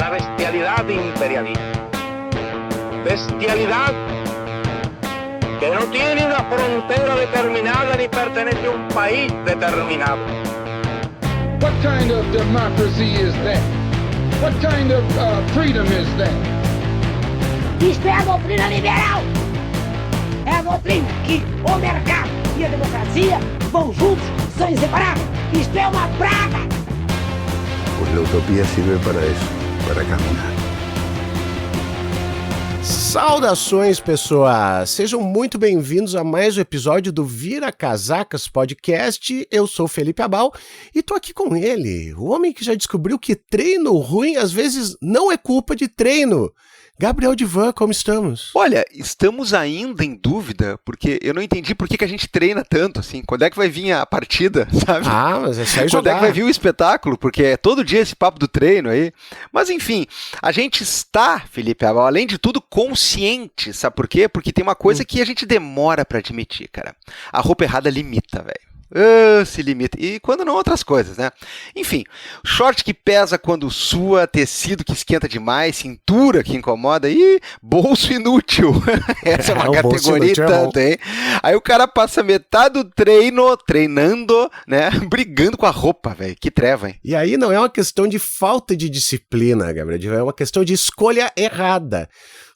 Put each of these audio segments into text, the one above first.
la bestialidad imperialista. Bestialidad que no tiene una frontera determinada ni pertenece a un país determinado. What kind of democracy is that? What kind of freedom is that? Isto é a doutrina liberal. É a doutrina que o mercado e a democracia vão juntos, são inseparáveis. Isto é uma praga. Pues la utopía sirve para eso, para caminar. Saudações, pessoas! Sejam muito bem-vindos a mais um episódio do Vira Casacas Podcast. Eu sou Felipe Abal e tô aqui com ele, o homem que já descobriu que treino ruim às vezes não é culpa de treino. Gabriel Divan, como estamos? Olha, estamos ainda em dúvida, porque eu não entendi por que a gente treina tanto, assim. Quando é que vai vir a partida, sabe? Ah, mas é só ir jogar. Quando é que vai vir o espetáculo? Porque é todo dia esse papo do treino aí. Mas enfim, a gente está, Felipe, além de tudo, consciente, sabe por quê? Porque tem uma coisa que a gente demora pra admitir, cara. A roupa errada limita, velho. Se limita. E quando não, outras coisas, né? Enfim, short que pesa quando sua, tecido que esquenta demais, cintura que incomoda e bolso inútil. Essa é uma categoria e tanto, hein? Aí o cara passa metade do treino treinando, né? Brigando com a roupa, velho. Que treva, hein? E aí não é uma questão de falta de disciplina, Gabriel, é uma questão de escolha errada.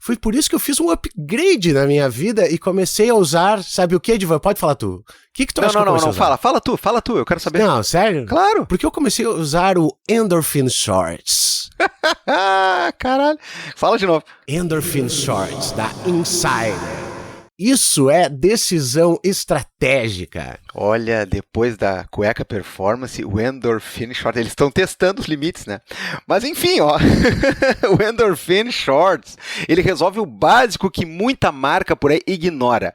Foi por isso que eu fiz um upgrade na minha vida e comecei a usar, sabe o que, Divan? Pode falar tu. O que tu acha que eu comecei a usar? Fala tu, eu quero saber. Não, sério? Claro. Porque eu comecei a usar o Endorphin Shorts. Caralho. Fala de novo. Endorphin Shorts, da Insider. Isso é decisão estratégica. Olha, depois da cueca performance, o Endorphin Shorts, eles estão testando os limites, né? Mas enfim, ó, o Endorphin Shorts, ele resolve o básico que muita marca por aí ignora.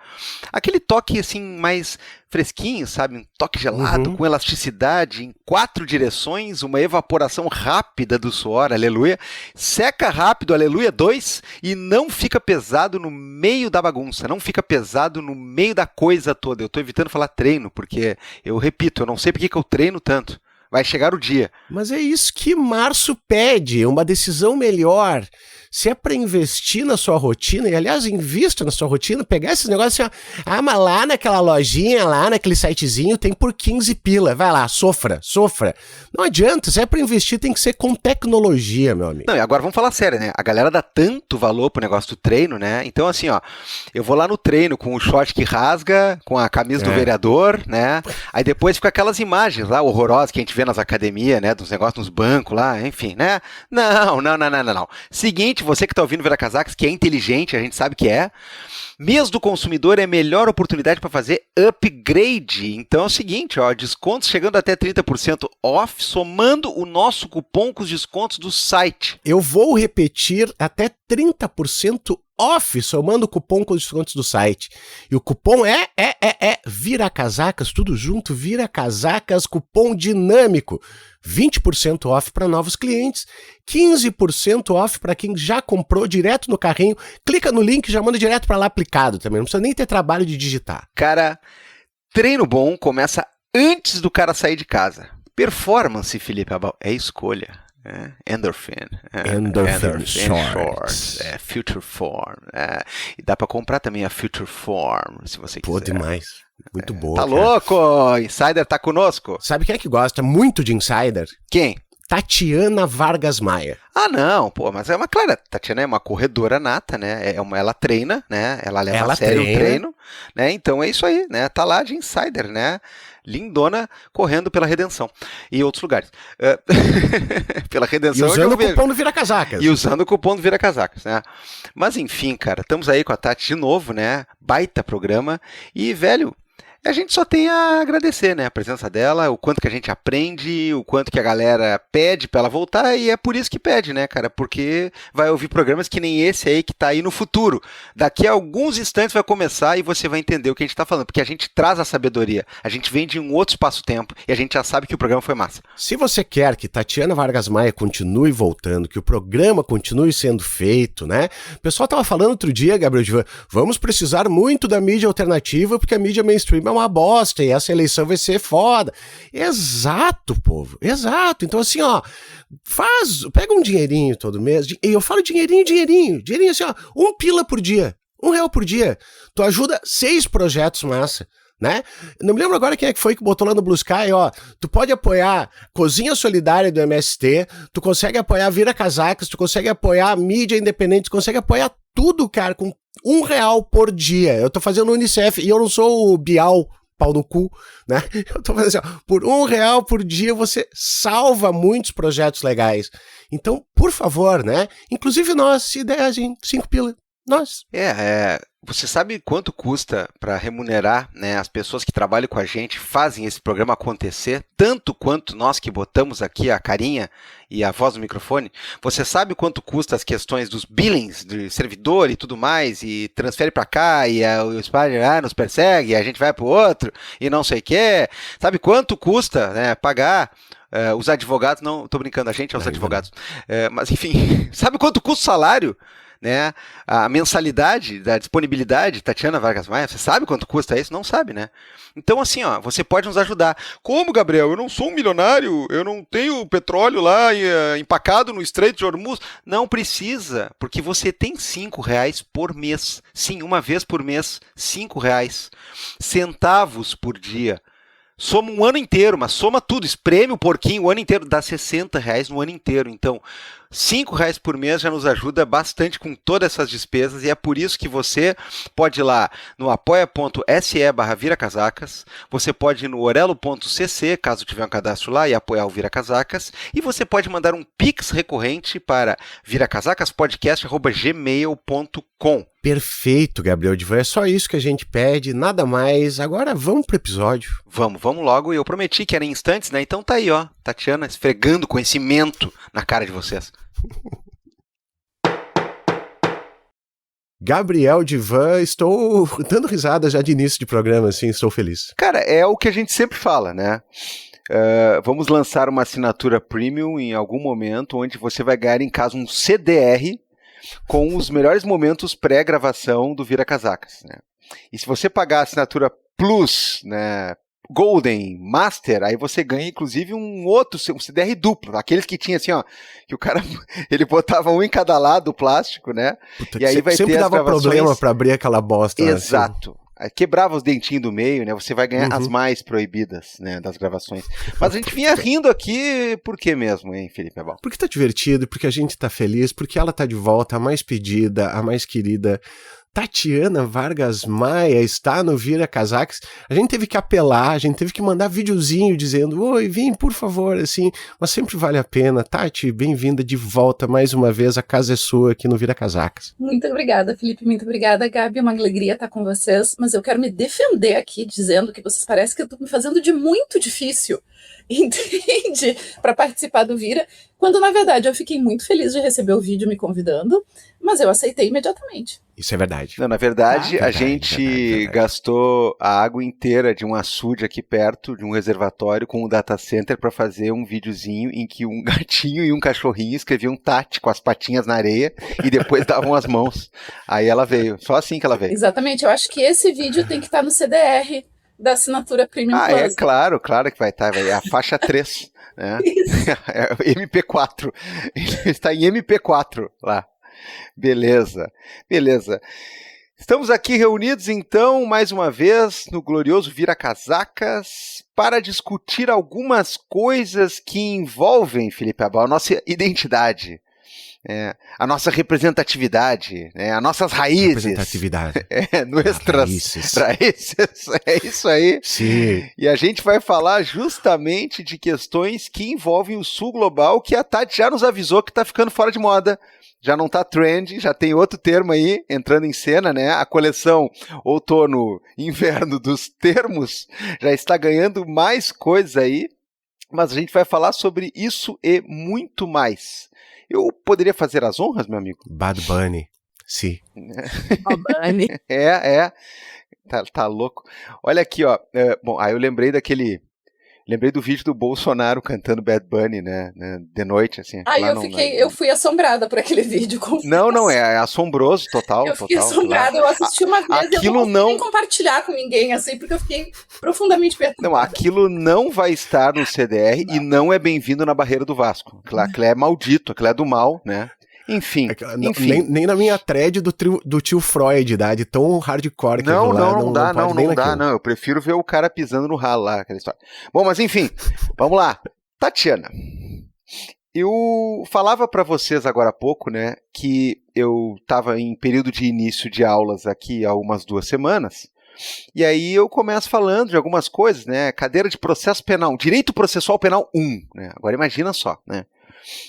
Aquele toque, assim, mais fresquinho, sabe? Um toque gelado, com elasticidade, em 4 direções, uma evaporação rápida do suor, aleluia. Seca rápido, aleluia, 2, e não fica pesado no meio da bagunça, não fica pesado no meio da coisa toda. Eu tô evitando falar treino, porque, eu repito, eu não sei porque que eu treino tanto. Vai chegar o dia. Mas é isso que março pede, uma decisão melhor. Se é para investir na sua rotina, e aliás, invista na sua rotina, pegar esses negócios assim, ó, mas lá naquela lojinha, lá naquele sitezinho, tem por 15 pila. Vai lá, sofra. Não adianta, se é para investir, tem que ser com tecnologia, meu amigo. Não, e agora vamos falar sério, né? A galera dá tanto valor pro negócio do treino, né? Então, assim, ó, eu vou lá no treino com o short que rasga, com a camisa do vereador, né? Aí depois fica aquelas imagens lá, horrorosas, que a gente vê nas academias, né? Dos negócios nos bancos lá, enfim, né? Não. Seguinte, você que tá ouvindo Vira Casacas, que é inteligente, a gente sabe que é. Mês do consumidor é a melhor oportunidade para fazer upgrade. Então é o seguinte, ó, descontos chegando até 30% off, somando o nosso cupom com os descontos do site. Eu vou repetir, até 30% off, somando o cupom com os descontos do site. E o cupom é Vira Casacas, tudo junto, Vira Casacas, cupom dinâmico. 20% off para novos clientes, 15% off para quem já comprou direto no carrinho. Clica no link e já manda direto para lá aplicado também, não precisa nem ter trabalho de digitar. Cara, treino bom começa antes do cara sair de casa. Performance, Felipe Abal, é escolha. Endorphin Shorts, Future Form, e dá pra comprar também a Future Form, se você quiser. Pô, demais, muito boa. Tá cara. Louco? Insider tá conosco? Sabe quem é que gosta muito de Insider? Quem? Tatiana Vargas Maia. Ah, não, pô, mas é uma clara, Tatiana é uma corredora nata, né? Ela treina, né? Ela leva a sério o treino, né? Então é isso aí, né? Tá lá de Insider, né? Lindona correndo pela Redenção e outros lugares. Pela Redenção. E usando o cupom do Vira Casacas. E usando o cupom do Vira Casacas, né? Mas enfim, cara, estamos aí com a Tati de novo, né? Baita programa. E, velho, a gente só tem a agradecer, né? A presença dela, o quanto que a gente aprende, o quanto que a galera pede pra ela voltar, e é por isso que pede, né, cara? Porque vai ouvir programas que nem esse aí que tá aí no futuro. Daqui a alguns instantes vai começar e você vai entender o que a gente tá falando, porque a gente traz a sabedoria, a gente vem de um outro espaço-tempo e a gente já sabe que o programa foi massa. Se você quer que Tatiana Vargas Maia continue voltando, que o programa continue sendo feito, né? O pessoal tava falando outro dia, Gabriel Divan, vamos precisar muito da mídia alternativa, porque a mídia mainstream é uma bosta e essa eleição vai ser foda. Exato, povo, exato. Então assim, ó, pega um dinheirinho todo mês, e eu falo dinheirinho assim, ó, R$1 por dia, R$1 por dia. Tu ajuda 6 projetos massa. Né? Não me lembro agora quem é que foi que botou lá no Blue Sky, ó, tu pode apoiar Cozinha Solidária do MST, tu consegue apoiar Vira Casacas, tu consegue apoiar mídia independente, tu consegue apoiar tudo, cara, com R$1 por dia. Eu tô fazendo Unicef e eu não sou o Bial, pau no cu, né? Eu tô fazendo assim, ó, por R$1 por dia você salva muitos projetos legais. Então, por favor, né? Inclusive nós, se der, assim, 5 pila, nós. Você sabe quanto custa para remunerar, né, as pessoas que trabalham com a gente, fazem esse programa acontecer, tanto quanto nós que botamos aqui a carinha e a voz no microfone? Você sabe quanto custa as questões dos billings, de servidor e tudo mais, e transfere para cá, e o Spider nos persegue, e a gente vai para o outro, e não sei o quê? Sabe quanto custa, né, pagar os advogados? Não, estou brincando, a gente é os advogados. Mas enfim, sabe quanto custa o salário? Né? A mensalidade da disponibilidade, Tatiana Vargas Maia, você sabe quanto custa isso? Não sabe, né? Então, assim, ó, você pode nos ajudar. Como, Gabriel? Eu não sou um milionário, eu não tenho petróleo lá empacado no Estreito de Hormuz. Não precisa, porque você tem R$5 por mês. Sim, uma vez por mês, R$5. Centavos por dia. Soma um ano inteiro, mas soma tudo, espreme o porquinho o ano inteiro, dá R$60 no ano inteiro. Então, R$5 por mês já nos ajuda bastante com todas essas despesas, e é por isso que você pode ir lá no apoia.se/viracasacas, você pode ir no orelo.cc, caso tiver um cadastro lá, e apoiar o Vira Casacas, e você pode mandar um pix recorrente para viracasacaspodcast@gmail.com. Perfeito, Gabriel Divan, é só isso que a gente pede, nada mais. Agora vamos pro episódio. Vamos logo, eu prometi que era em instantes, né? Então tá aí, ó, Tatiana esfregando conhecimento na cara de vocês. Gabriel Divan, estou dando risada já de início de programa, assim, estou feliz. Cara, é o que a gente sempre fala, né? Vamos lançar uma assinatura premium em algum momento, onde você vai ganhar em casa um CDR com os melhores momentos pré-gravação do Vira Casacas, né? E se você pagar a assinatura Plus, né, Golden, Master, aí você ganha inclusive um CDR duplo, aqueles que tinha assim, ó, que o cara, ele botava um em cada lado do plástico, né? Puta, e aí vai sempre ter dava as gravações... problema pra abrir aquela bosta. Exato. Assim. Quebrava os dentinhos do meio, né? Você vai ganhar as mais proibidas, né, das gravações. Mas a gente vinha rindo aqui, por que mesmo, hein, Felipe Abal? Porque tá divertido, porque a gente tá feliz, porque ela tá de volta, a mais pedida, a mais querida. Tatiana Vargas Maia está no Vira Casacas. A gente teve que apelar, a gente teve que mandar videozinho dizendo, oi, vem, por favor, assim, mas sempre vale a pena. Tati, bem-vinda de volta mais uma vez, a casa é sua aqui no Vira Casacas. Muito obrigada, Felipe, muito obrigada, Gabi, é uma alegria estar com vocês, mas eu quero me defender aqui, dizendo que vocês parecem que eu estou me fazendo de muito difícil, entende? Para participar do Vira, quando na verdade eu fiquei muito feliz de receber o vídeo me convidando, mas eu aceitei imediatamente. Isso é verdade. Não, na verdade, a gente gastou a água inteira de um açude aqui perto, de um reservatório, com um data center para fazer um videozinho em que um gatinho e um cachorrinho escreviam Tati com as patinhas na areia e depois davam as mãos. Aí ela veio, só assim que ela veio. Exatamente, eu acho que esse vídeo tem que estar no CDR da assinatura Premium Plus. É claro que vai estar, é a faixa 3, né? É MP4, ele está em MP4 lá. Beleza. Estamos aqui reunidos, então, mais uma vez, no glorioso Vira Casacas, para discutir algumas coisas que envolvem, Felipe Abal, a nossa identidade, a nossa representatividade, as nossas raízes. Representatividade. Nuestras raízes. É isso aí. Sim. E a gente vai falar justamente de questões que envolvem o sul global, que a Tati já nos avisou que está ficando fora de moda. Já não tá trend, já tem outro termo aí entrando em cena, né? A coleção outono-inverno dos termos já está ganhando mais coisas aí, mas a gente vai falar sobre isso e muito mais. Eu poderia fazer as honras, meu amigo? Bad Bunny, sim. Bunny. Tá louco. Olha aqui, ó. Bom, aí eu lembrei daquele Lembrei do vídeo do Bolsonaro cantando Bad Bunny, né? De noite, assim. Eu fui assombrada por aquele vídeo. Não, é assombroso, total. Eu fiquei total, assombrada, claro. eu assisti uma vez e eu não consegui nem compartilhar com ninguém, assim, porque eu fiquei profundamente perturbada. Não, aquilo não vai estar no CDR e não é bem-vindo na barreira do Vasco. Aquilo é maldito, aquilo é do mal, né? Enfim. Nem na minha thread do tio Freud, dá, de tão hardcore que não lá, não dá. Eu prefiro ver o cara pisando no ralo lá, aquela história. Bom, mas enfim, vamos lá. Tatiana, eu falava para vocês agora há pouco, né, que eu estava em período de início de aulas aqui há umas 2 semanas, e aí eu começo falando de algumas coisas, né, cadeira de processo penal, direito processual penal 1, né, agora imagina só, né.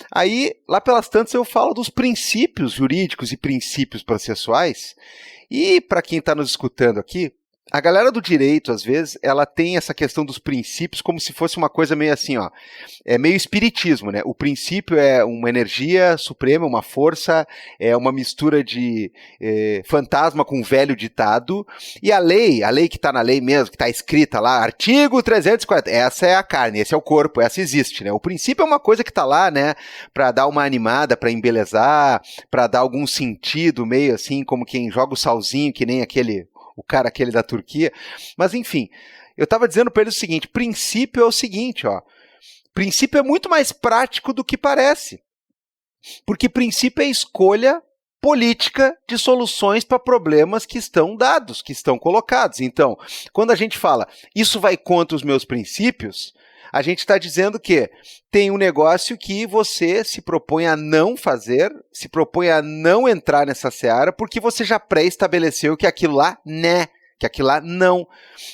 Aí, lá pelas tantas, eu falo dos princípios jurídicos e princípios processuais, e para quem está nos escutando aqui, a galera do direito, às vezes, ela tem essa questão dos princípios como se fosse uma coisa meio assim, ó, é meio espiritismo, né? O princípio é uma energia suprema, uma força, é uma mistura de fantasma com velho ditado, e a lei que está na lei mesmo, que está escrita lá, artigo 340, essa é a carne, esse é o corpo, essa existe, né? O princípio é uma coisa que está lá, né, para dar uma animada, para embelezar, para dar algum sentido, meio assim, como quem joga o salzinho, que nem o cara aquele da Turquia, mas enfim, eu estava dizendo para ele o seguinte, princípio é o seguinte, ó, princípio é muito mais prático do que parece, porque princípio é escolha política de soluções para problemas que estão dados, que estão colocados. Então, quando a gente fala, isso vai contra os meus princípios, a gente está dizendo que tem um negócio que você se propõe a não fazer, se propõe a não entrar nessa seara, porque você já pré-estabeleceu que aquilo lá, né, que aquilo lá não.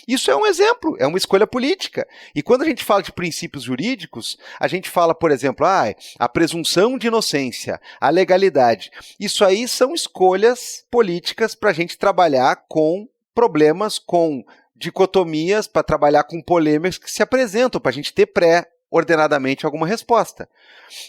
Isso é um exemplo, é uma escolha política. E quando a gente fala de princípios jurídicos, a gente fala, por exemplo, a presunção de inocência, a legalidade. Isso aí são escolhas políticas para a gente trabalhar com problemas, com dicotomias, para trabalhar com polêmicas que se apresentam, para a gente ter ordenadamente alguma resposta.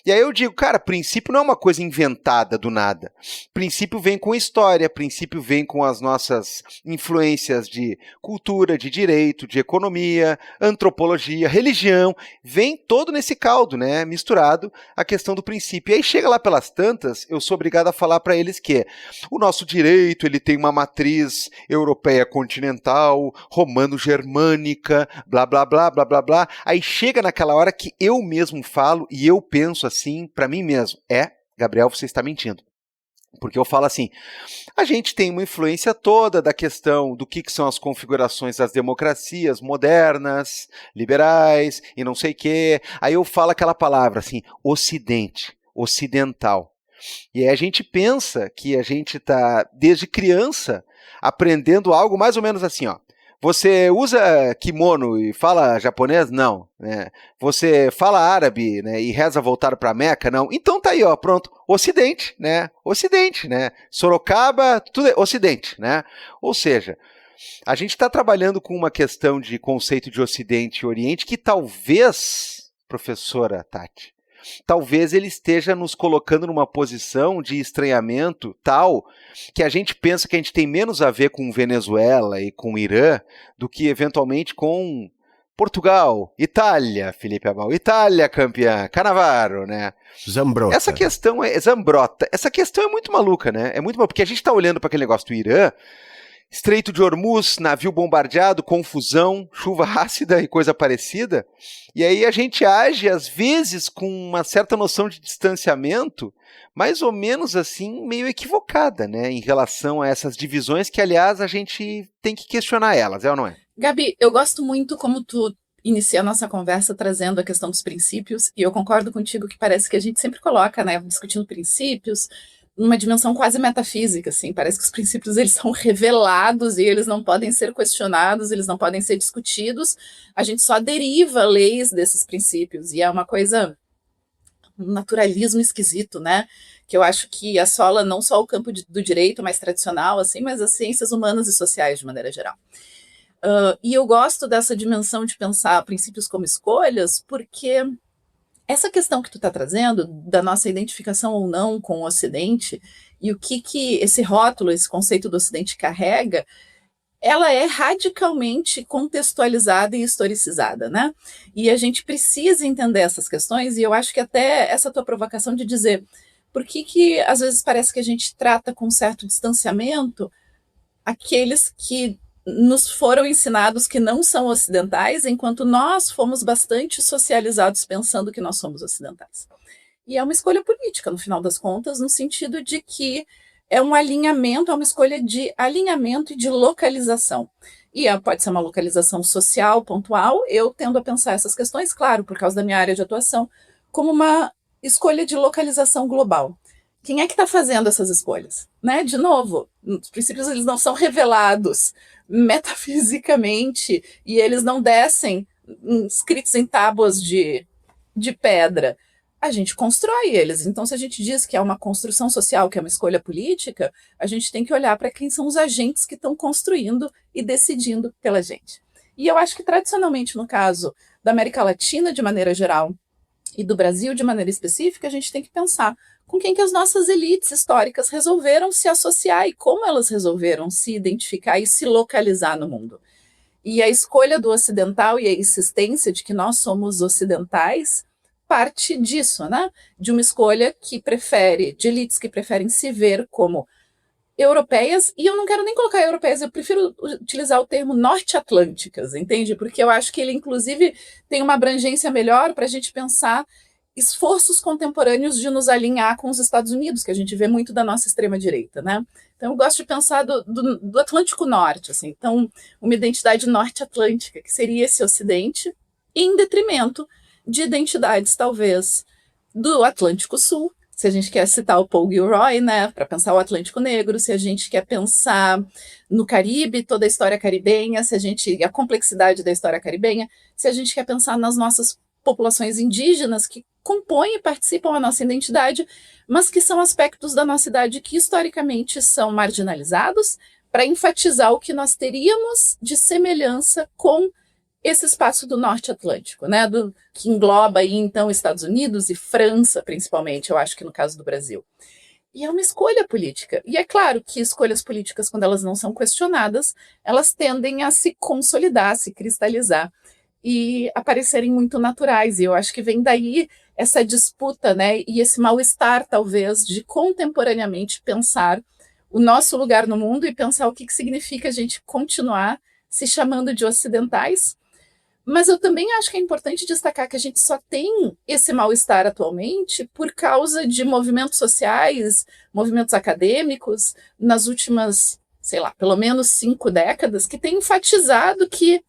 E aí eu digo, cara, princípio não é uma coisa inventada do nada. Princípio vem com história, princípio vem com as nossas influências de cultura, de direito, de economia, antropologia, religião, vem todo nesse caldo, né, misturado a questão do princípio. E aí chega lá pelas tantas, eu sou obrigado a falar para eles que o nosso direito, ele tem uma matriz europeia continental, romano-germânica, blá, blá, blá, blá, blá, blá. Aí chega naquela hora que eu mesmo falo e eu penso assim para mim mesmo, Gabriel, você está mentindo. Porque eu falo assim, a gente tem uma influência toda da questão do que são as configurações das democracias modernas, liberais e não sei o quê. Aí eu falo aquela palavra assim, ocidente, ocidental. E aí a gente pensa que a gente está, desde criança, aprendendo algo mais ou menos assim, ó. Você usa kimono e fala japonês? Não. Né? Você fala árabe, né, e reza voltar para Meca? Não. Então tá aí, ó, pronto. Ocidente, né? Ocidente, né? Sorocaba, tudo é Ocidente, né? Ou seja, a gente está trabalhando com uma questão de conceito de Ocidente e Oriente que talvez, professora Tati, talvez ele esteja nos colocando numa posição de estranhamento tal que a gente pensa que a gente tem menos a ver com Venezuela e com Irã do que eventualmente com Portugal, Itália, Felipe Amal, Itália campeã, Cannavaro, né? Zambrotta. Essa questão é Zambrotta. Essa questão é muito maluca, né? É muito maluca, porque a gente está olhando para aquele negócio do Irã, Estreito de Hormuz, navio bombardeado, confusão, chuva ácida e coisa parecida. E aí a gente age, às vezes, com uma certa noção de distanciamento, mais ou menos assim, meio equivocada, né? Em relação a essas divisões que, aliás, a gente tem que questionar elas, é ou não é? Gabi, eu gosto muito como tu inicia a nossa conversa trazendo a questão dos princípios, e eu concordo contigo que parece que a gente sempre coloca, né, discutindo princípios, numa dimensão quase metafísica, assim, parece que os princípios eles são revelados e eles não podem ser questionados, eles não podem ser discutidos, a gente só deriva leis desses princípios, e é uma coisa, um naturalismo esquisito, né, que eu acho que assola não só o campo do direito mais tradicional, assim, mas as ciências humanas e sociais de maneira geral. E eu gosto dessa dimensão de pensar princípios como escolhas, porque essa questão que tu está trazendo, da nossa identificação ou não com o Ocidente, e o que esse rótulo, esse conceito do Ocidente carrega, ela é radicalmente contextualizada e historicizada, né? E a gente precisa entender essas questões, e eu acho que até essa tua provocação de dizer por que às vezes parece que a gente trata com certo distanciamento aqueles que nos foram ensinados que não são ocidentais, enquanto nós fomos bastante socializados pensando que nós somos ocidentais. E é uma escolha política, no final das contas, no sentido de que é um alinhamento, é uma escolha de alinhamento e de localização. E pode ser uma localização social, pontual. Eu tendo a pensar essas questões, claro, por causa da minha área de atuação, como uma escolha de localização global. Quem é que está fazendo essas escolhas? Né? De novo, os princípios eles não são revelados metafisicamente e eles não descem escritos em tábuas de pedra. A gente constrói eles. Então, se a gente diz que é uma construção social, que é uma escolha política, a gente tem que olhar para quem são os agentes que estão construindo e decidindo pela gente. E eu acho que, tradicionalmente, no caso da América Latina, de maneira geral, e do Brasil, de maneira específica, a gente tem que pensar com quem que as nossas elites históricas resolveram se associar e como elas resolveram se identificar e se localizar no mundo. E a escolha do ocidental e a insistência de que nós somos ocidentais parte disso, né? De uma escolha de elites que preferem se ver como europeias, e eu não quero nem colocar europeias, eu prefiro utilizar o termo norte-atlânticas, entende? Porque eu acho que ele, inclusive, tem uma abrangência melhor para a gente pensar esforços contemporâneos de nos alinhar com os Estados Unidos, que a gente vê muito da nossa extrema-direita, né? Então, eu gosto de pensar do Atlântico Norte, assim, então, uma identidade norte-atlântica, que seria esse Ocidente, em detrimento de identidades, talvez, do Atlântico Sul, se a gente quer citar o Paul Gilroy, né, para pensar o Atlântico Negro, se a gente quer pensar no Caribe, toda a história caribenha, a complexidade da história caribenha, se a gente quer pensar nas nossas populações indígenas que compõem e participam da nossa identidade, mas que são aspectos da nossa idade que historicamente são marginalizados, para enfatizar o que nós teríamos de semelhança com esse espaço do Norte Atlântico, né, que engloba aí, então, Estados Unidos e França, principalmente, eu acho que no caso do Brasil. E é uma escolha política. E é claro que escolhas políticas, quando elas não são questionadas, elas tendem a se consolidar, se cristalizar e aparecerem muito naturais. E eu acho que vem daí essa disputa, né, e esse mal-estar, talvez, de contemporaneamente pensar o nosso lugar no mundo e pensar o que significa a gente continuar se chamando de ocidentais. Mas eu também acho que é importante destacar que a gente só tem esse mal-estar atualmente por causa de movimentos sociais, movimentos acadêmicos, nas últimas, sei lá, pelo menos 5 décadas, que têm enfatizado que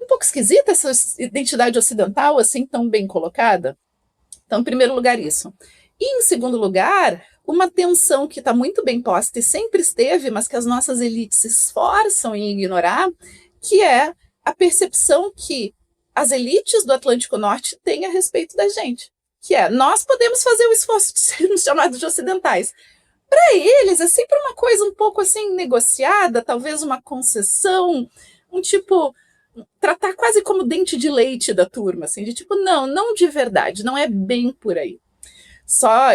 um pouco esquisita essa identidade ocidental, assim, tão bem colocada. Então, em primeiro lugar, isso. E, em segundo lugar, uma tensão que está muito bem posta e sempre esteve, mas que as nossas elites se esforçam em ignorar, que é a percepção que as elites do Atlântico Norte têm a respeito da gente, que é, nós podemos fazer o esforço de sermos chamados de ocidentais. Para eles, é sempre uma coisa um pouco assim, negociada, talvez uma concessão, um tipo, tratar quase como dente de leite da turma, assim, de tipo, não de verdade, não é bem por aí.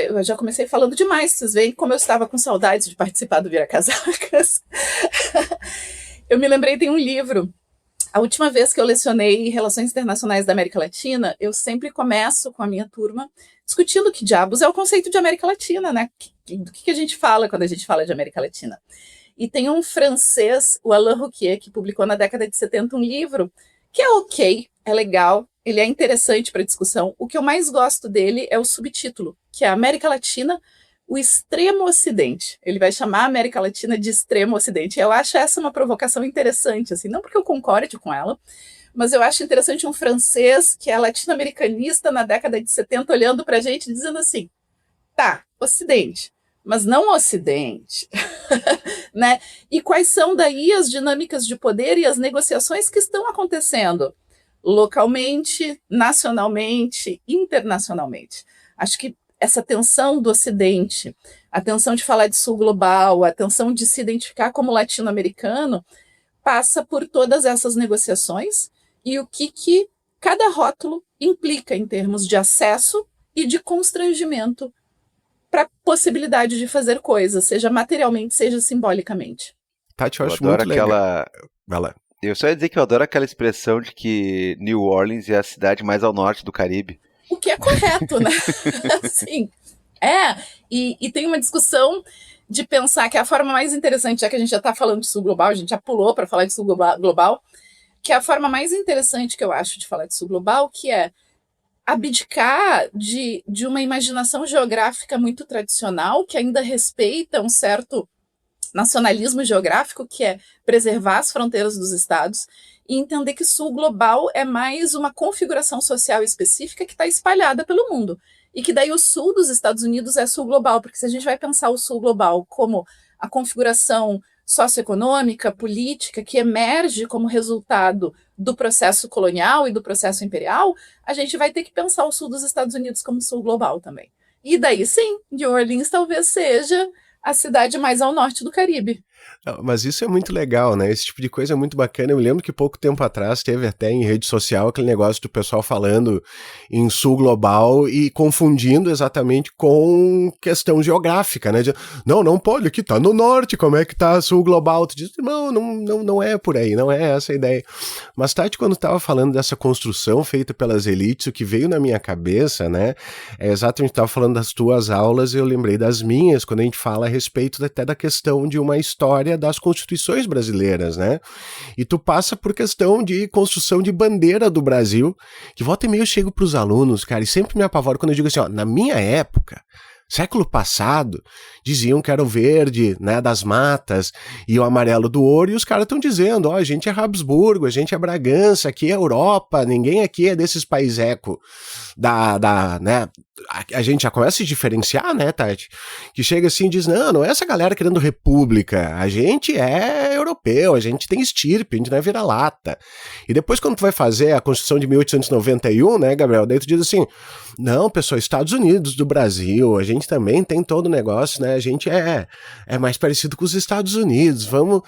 Eu já comecei falando demais, vocês veem como eu estava com saudades de participar do Vira Casacas. Eu me lembrei, tem um livro. A última vez que eu lecionei Relações Internacionais da América Latina, eu sempre começo com a minha turma discutindo que diabos é o conceito de América Latina, né? Do que a gente fala quando a gente fala de América Latina. E tem um francês, o Alain Rouquier, que publicou na década de 70 um livro que é ok, é legal, ele é interessante para discussão. O que eu mais gosto dele é o subtítulo, que é América Latina, o extremo ocidente. Ele vai chamar a América Latina de extremo ocidente. Eu acho essa uma provocação interessante, assim, não porque eu concorde com ela, mas eu acho interessante um francês que é latino-americanista na década de 70 olhando para a gente dizendo assim, tá, ocidente, mas não ocidente, né? E quais são daí as dinâmicas de poder e as negociações que estão acontecendo localmente, nacionalmente, internacionalmente. Acho que essa tensão do Ocidente, a tensão de falar de Sul global, a tensão de se identificar como latino-americano, passa por todas essas negociações e o que cada rótulo implica em termos de acesso e de constrangimento para a possibilidade de fazer coisas, seja materialmente, seja simbolicamente. Tati, eu Eu acho adoro muito legal. aquela. Vai lá. Eu só ia dizer que eu adoro aquela expressão de que New Orleans é a cidade mais ao norte do Caribe. O que é correto, né? Assim, e tem uma discussão de pensar que a forma mais interessante, já que a gente já está falando de sul global, a gente já pulou para falar de sul global, que é a forma mais interessante que eu acho de falar de sul global, que é abdicar de uma imaginação geográfica muito tradicional, que ainda respeita um certo nacionalismo geográfico, que é preservar as fronteiras dos estados, e entender que sul global é mais uma configuração social específica que está espalhada pelo mundo. E que daí o sul dos Estados Unidos é sul global, porque se a gente vai pensar o sul global como a configuração socioeconômica, política, que emerge como resultado do processo colonial e do processo imperial, a gente vai ter que pensar o sul dos Estados Unidos como sul global também. E daí sim, New Orleans talvez seja a cidade mais ao norte do Caribe. Mas isso é muito legal, né? Esse tipo de coisa é muito bacana. Eu me lembro que pouco tempo atrás teve até em rede social aquele negócio do pessoal falando em sul global e confundindo exatamente com questão geográfica, né? Não pode, aqui tá no norte, como é que tá sul global? Tu diz, não é por aí, não é essa a ideia. Mas Tati, quando estava falando dessa construção feita pelas elites, o que veio na minha cabeça, né? É exatamente, estava falando das tuas aulas, eu lembrei das minhas, quando a gente fala a respeito até da questão de uma história das constituições brasileiras, né? E tu passa por questão de construção de bandeira do Brasil, que volta e meia eu chego pros alunos, cara, e sempre me apavoro quando eu digo assim, ó, na minha época, século passado, diziam que era o verde, né, das matas e o amarelo do ouro, e os caras estão dizendo, ó, a gente é Habsburgo, a gente é Bragança, aqui é Europa, ninguém aqui é desses paiseco né, a gente já começa a se diferenciar, né, Tati? Que chega assim e diz, não é essa galera querendo república, a gente é europeu, a gente tem estirpe, a gente não é vira-lata. E depois quando tu vai fazer a Constituição de 1891, né, Gabriel, daí tu diz assim, não, pessoal, Estados Unidos do Brasil, a gente também tem todo o negócio, né, a gente é mais parecido com os Estados Unidos, vamos...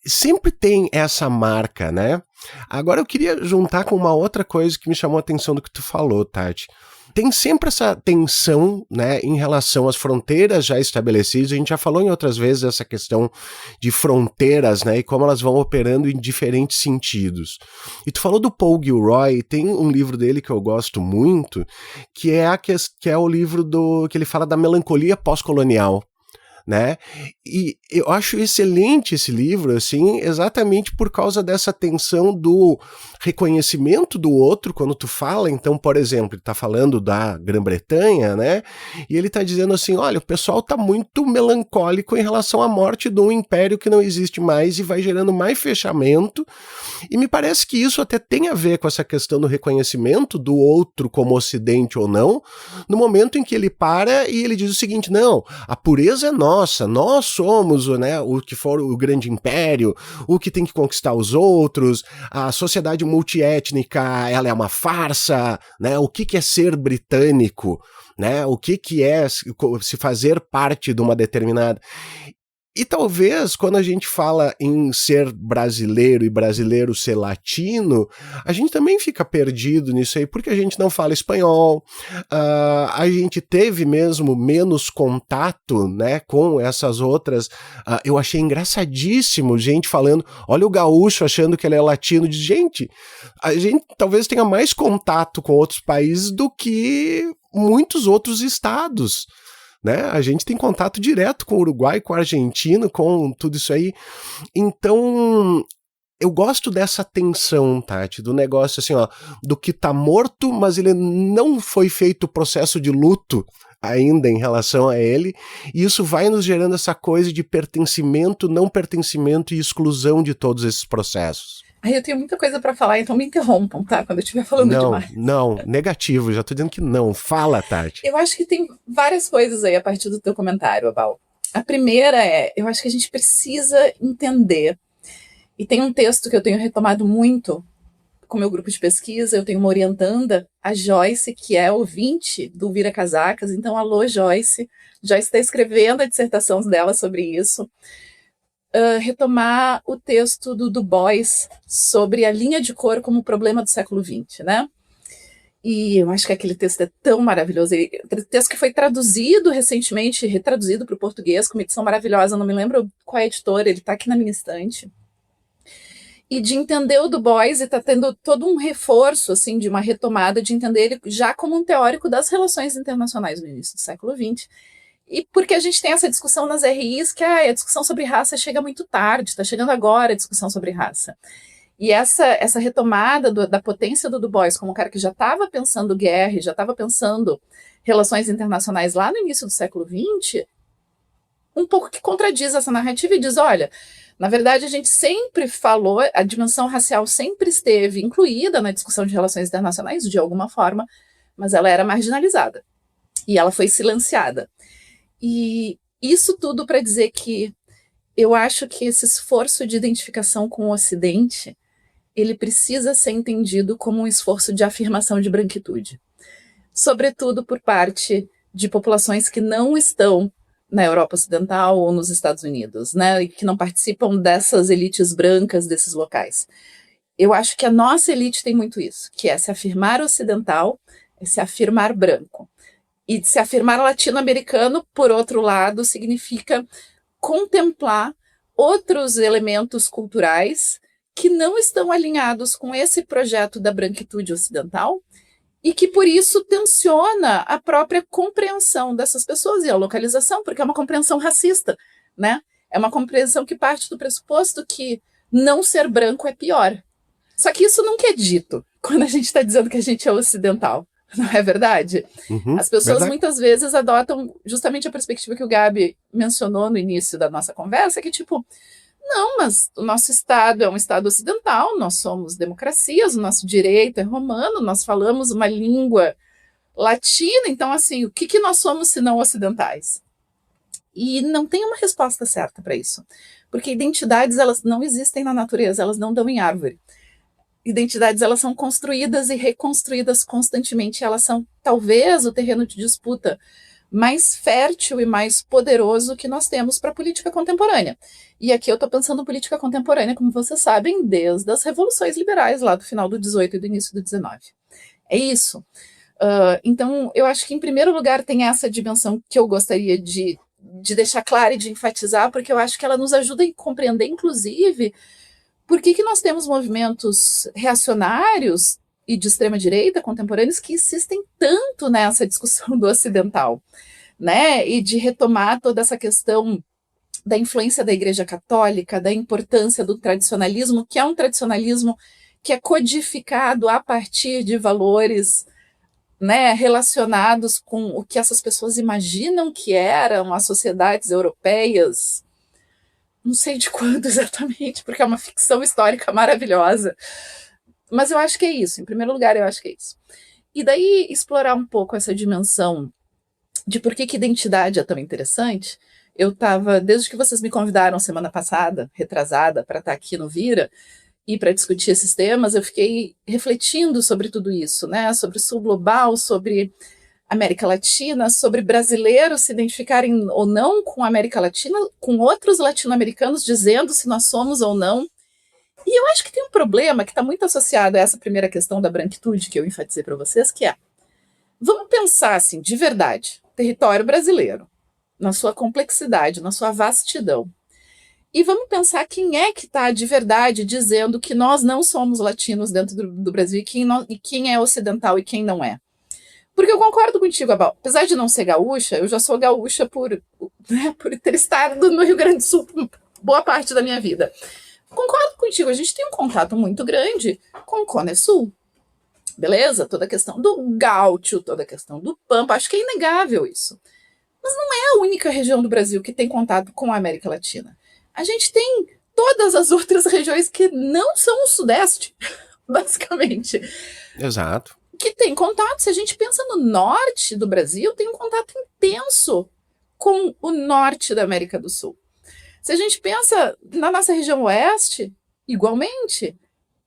Sempre tem essa marca, né? Agora eu queria juntar com uma outra coisa que me chamou a atenção do que tu falou, Tati. Tem sempre essa tensão, né, em relação às fronteiras já estabelecidas. A gente já falou em outras vezes essa questão de fronteiras, né, e como elas vão operando em diferentes sentidos. E tu falou do Paul Gilroy, tem um livro dele que eu gosto muito, que é o livro que ele fala da melancolia pós-colonial. Né? E eu acho excelente esse livro, assim, exatamente por causa dessa tensão do reconhecimento do outro, quando tu fala, então, por exemplo, ele tá falando da Grã-Bretanha, né? E ele tá dizendo assim, olha, o pessoal tá muito melancólico em relação à morte de um império que não existe mais e vai gerando mais fechamento, e me parece que isso até tem a ver com essa questão do reconhecimento do outro como ocidente ou não, no momento em que ele para e ele diz o seguinte, não, a pureza é nossa, nós somos, né, o que for o grande império, o que tem que conquistar os outros, a sociedade multiétnica, ela é uma farsa, né, o que é ser britânico, né, o que é se fazer parte de uma determinada... E talvez, quando a gente fala em ser brasileiro e brasileiro ser latino, a gente também fica perdido nisso aí, porque a gente não fala espanhol, a gente teve mesmo menos contato, né, com essas outras. Eu achei engraçadíssimo gente falando, olha o gaúcho achando que ele é latino, gente, a gente talvez tenha mais contato com outros países do que muitos outros estados. Né? A gente tem contato direto com o Uruguai, com a Argentina, com tudo isso aí. Então, eu gosto dessa tensão, Tati, do negócio assim, ó, do que tá morto, mas ele não foi feito o processo de luto ainda em relação a ele, e isso vai nos gerando essa coisa de pertencimento, não pertencimento e exclusão de todos esses processos. Aí eu tenho muita coisa para falar, então me interrompam, tá? Quando eu estiver falando demais. Não, negativo, já tô dizendo que não. Fala, Tati. Eu acho que tem várias coisas aí a partir do teu comentário, Abal. A primeira eu acho que a gente precisa entender, e tem um texto que eu tenho retomado muito com o meu grupo de pesquisa, eu tenho uma orientanda, a Joyce, que é ouvinte do Vira Casacas, então alô Joyce. Joyce está escrevendo a dissertação dela sobre isso. Retomar o texto do Du Bois sobre a linha de cor como problema do século XX, né? E eu acho que aquele texto é tão maravilhoso. Texto que foi traduzido recentemente, retraduzido para o português, com uma edição maravilhosa, não me lembro qual é a editora, ele está aqui na minha estante. E de entender o Du Bois, e está tendo todo um reforço, assim, de uma retomada, de entender ele já como um teórico das relações internacionais no início do século XX. E porque a gente tem essa discussão nas RIs, que a discussão sobre raça chega muito tarde, está chegando agora a discussão sobre raça. E essa retomada da potência do Du Bois como um cara que já estava pensando guerra, já estava pensando relações internacionais lá no início do século XX, um pouco que contradiz essa narrativa e diz, olha, na verdade a gente sempre falou, a dimensão racial sempre esteve incluída na discussão de relações internacionais, de alguma forma, mas ela era marginalizada. E ela foi silenciada. E isso tudo para dizer que eu acho que esse esforço de identificação com o Ocidente, ele precisa ser entendido como um esforço de afirmação de branquitude. Sobretudo por parte de populações que não estão na Europa Ocidental ou nos Estados Unidos, né, e que não participam dessas elites brancas desses locais. Eu acho que a nossa elite tem muito isso, que é se afirmar ocidental, é se afirmar branco. E se afirmar latino-americano, por outro lado, significa contemplar outros elementos culturais que não estão alinhados com esse projeto da branquitude ocidental e que, por isso, tensiona a própria compreensão dessas pessoas e a localização, porque é uma compreensão racista, né? É uma compreensão que parte do pressuposto que não ser branco é pior. Só que isso nunca é dito quando a gente está dizendo que a gente é ocidental, não é verdade? As pessoas muitas vezes adotam justamente a perspectiva que o Gabi mencionou no início da nossa conversa, que tipo, não, mas o nosso Estado é um Estado ocidental, nós somos democracias, o nosso direito é romano, nós falamos uma língua latina, então assim, o que nós somos se não ocidentais? E não tem uma resposta certa para isso, porque identidades elas não existem na natureza, elas não dão em árvore. Identidades elas são construídas e reconstruídas constantemente, elas são talvez o terreno de disputa mais fértil e mais poderoso que nós temos para a política contemporânea. E aqui eu estou pensando em política contemporânea, como vocês sabem, desde as revoluções liberais lá do final do 18 e do início do 19. É isso. Então, eu acho que, em primeiro lugar, tem essa dimensão que eu gostaria de deixar clara e de enfatizar, porque eu acho que ela nos ajuda a compreender, inclusive, por que nós temos movimentos reacionários e de extrema-direita contemporâneos que insistem tanto nessa discussão do ocidental, né? E de retomar toda essa questão da influência da Igreja Católica, da importância do tradicionalismo, que é um tradicionalismo que é codificado a partir de valores, né, relacionados com o que essas pessoas imaginam que eram as sociedades europeias, não sei de quando exatamente, porque é uma ficção histórica maravilhosa, mas eu acho que é isso, em primeiro lugar eu acho que é isso. E daí explorar um pouco essa dimensão de por que identidade é tão interessante. Eu estava, desde que vocês me convidaram semana passada, retrasada, para estar aqui no Vira, e para discutir esses temas, eu fiquei refletindo sobre tudo isso, né? Sobre o Sul Global, sobre América Latina, sobre brasileiros se identificarem ou não com a América Latina, com outros latino-americanos dizendo se nós somos ou não. E eu acho que tem um problema que está muito associado a essa primeira questão da branquitude que eu enfatizei para vocês, que é, vamos pensar assim, de verdade, território brasileiro, na sua complexidade, na sua vastidão. E vamos pensar quem é que está de verdade dizendo que nós não somos latinos dentro do Brasil e quem é ocidental e quem não é. Porque eu concordo contigo, Abel. Apesar de não ser gaúcha, eu já sou gaúcha por ter estado no Rio Grande do Sul por boa parte da minha vida. Concordo contigo, a gente tem um contato muito grande com o Cone Sul. Beleza? Toda a questão do gaúcho, toda a questão do pampa, acho que é inegável isso. Mas não é a única região do Brasil que tem contato com a América Latina. A gente tem todas as outras regiões que não são o Sudeste, basicamente. Exato. Que tem contato. Se a gente pensa no norte do Brasil, tem um contato intenso com o norte da América do Sul. Se a gente pensa na nossa região oeste, igualmente.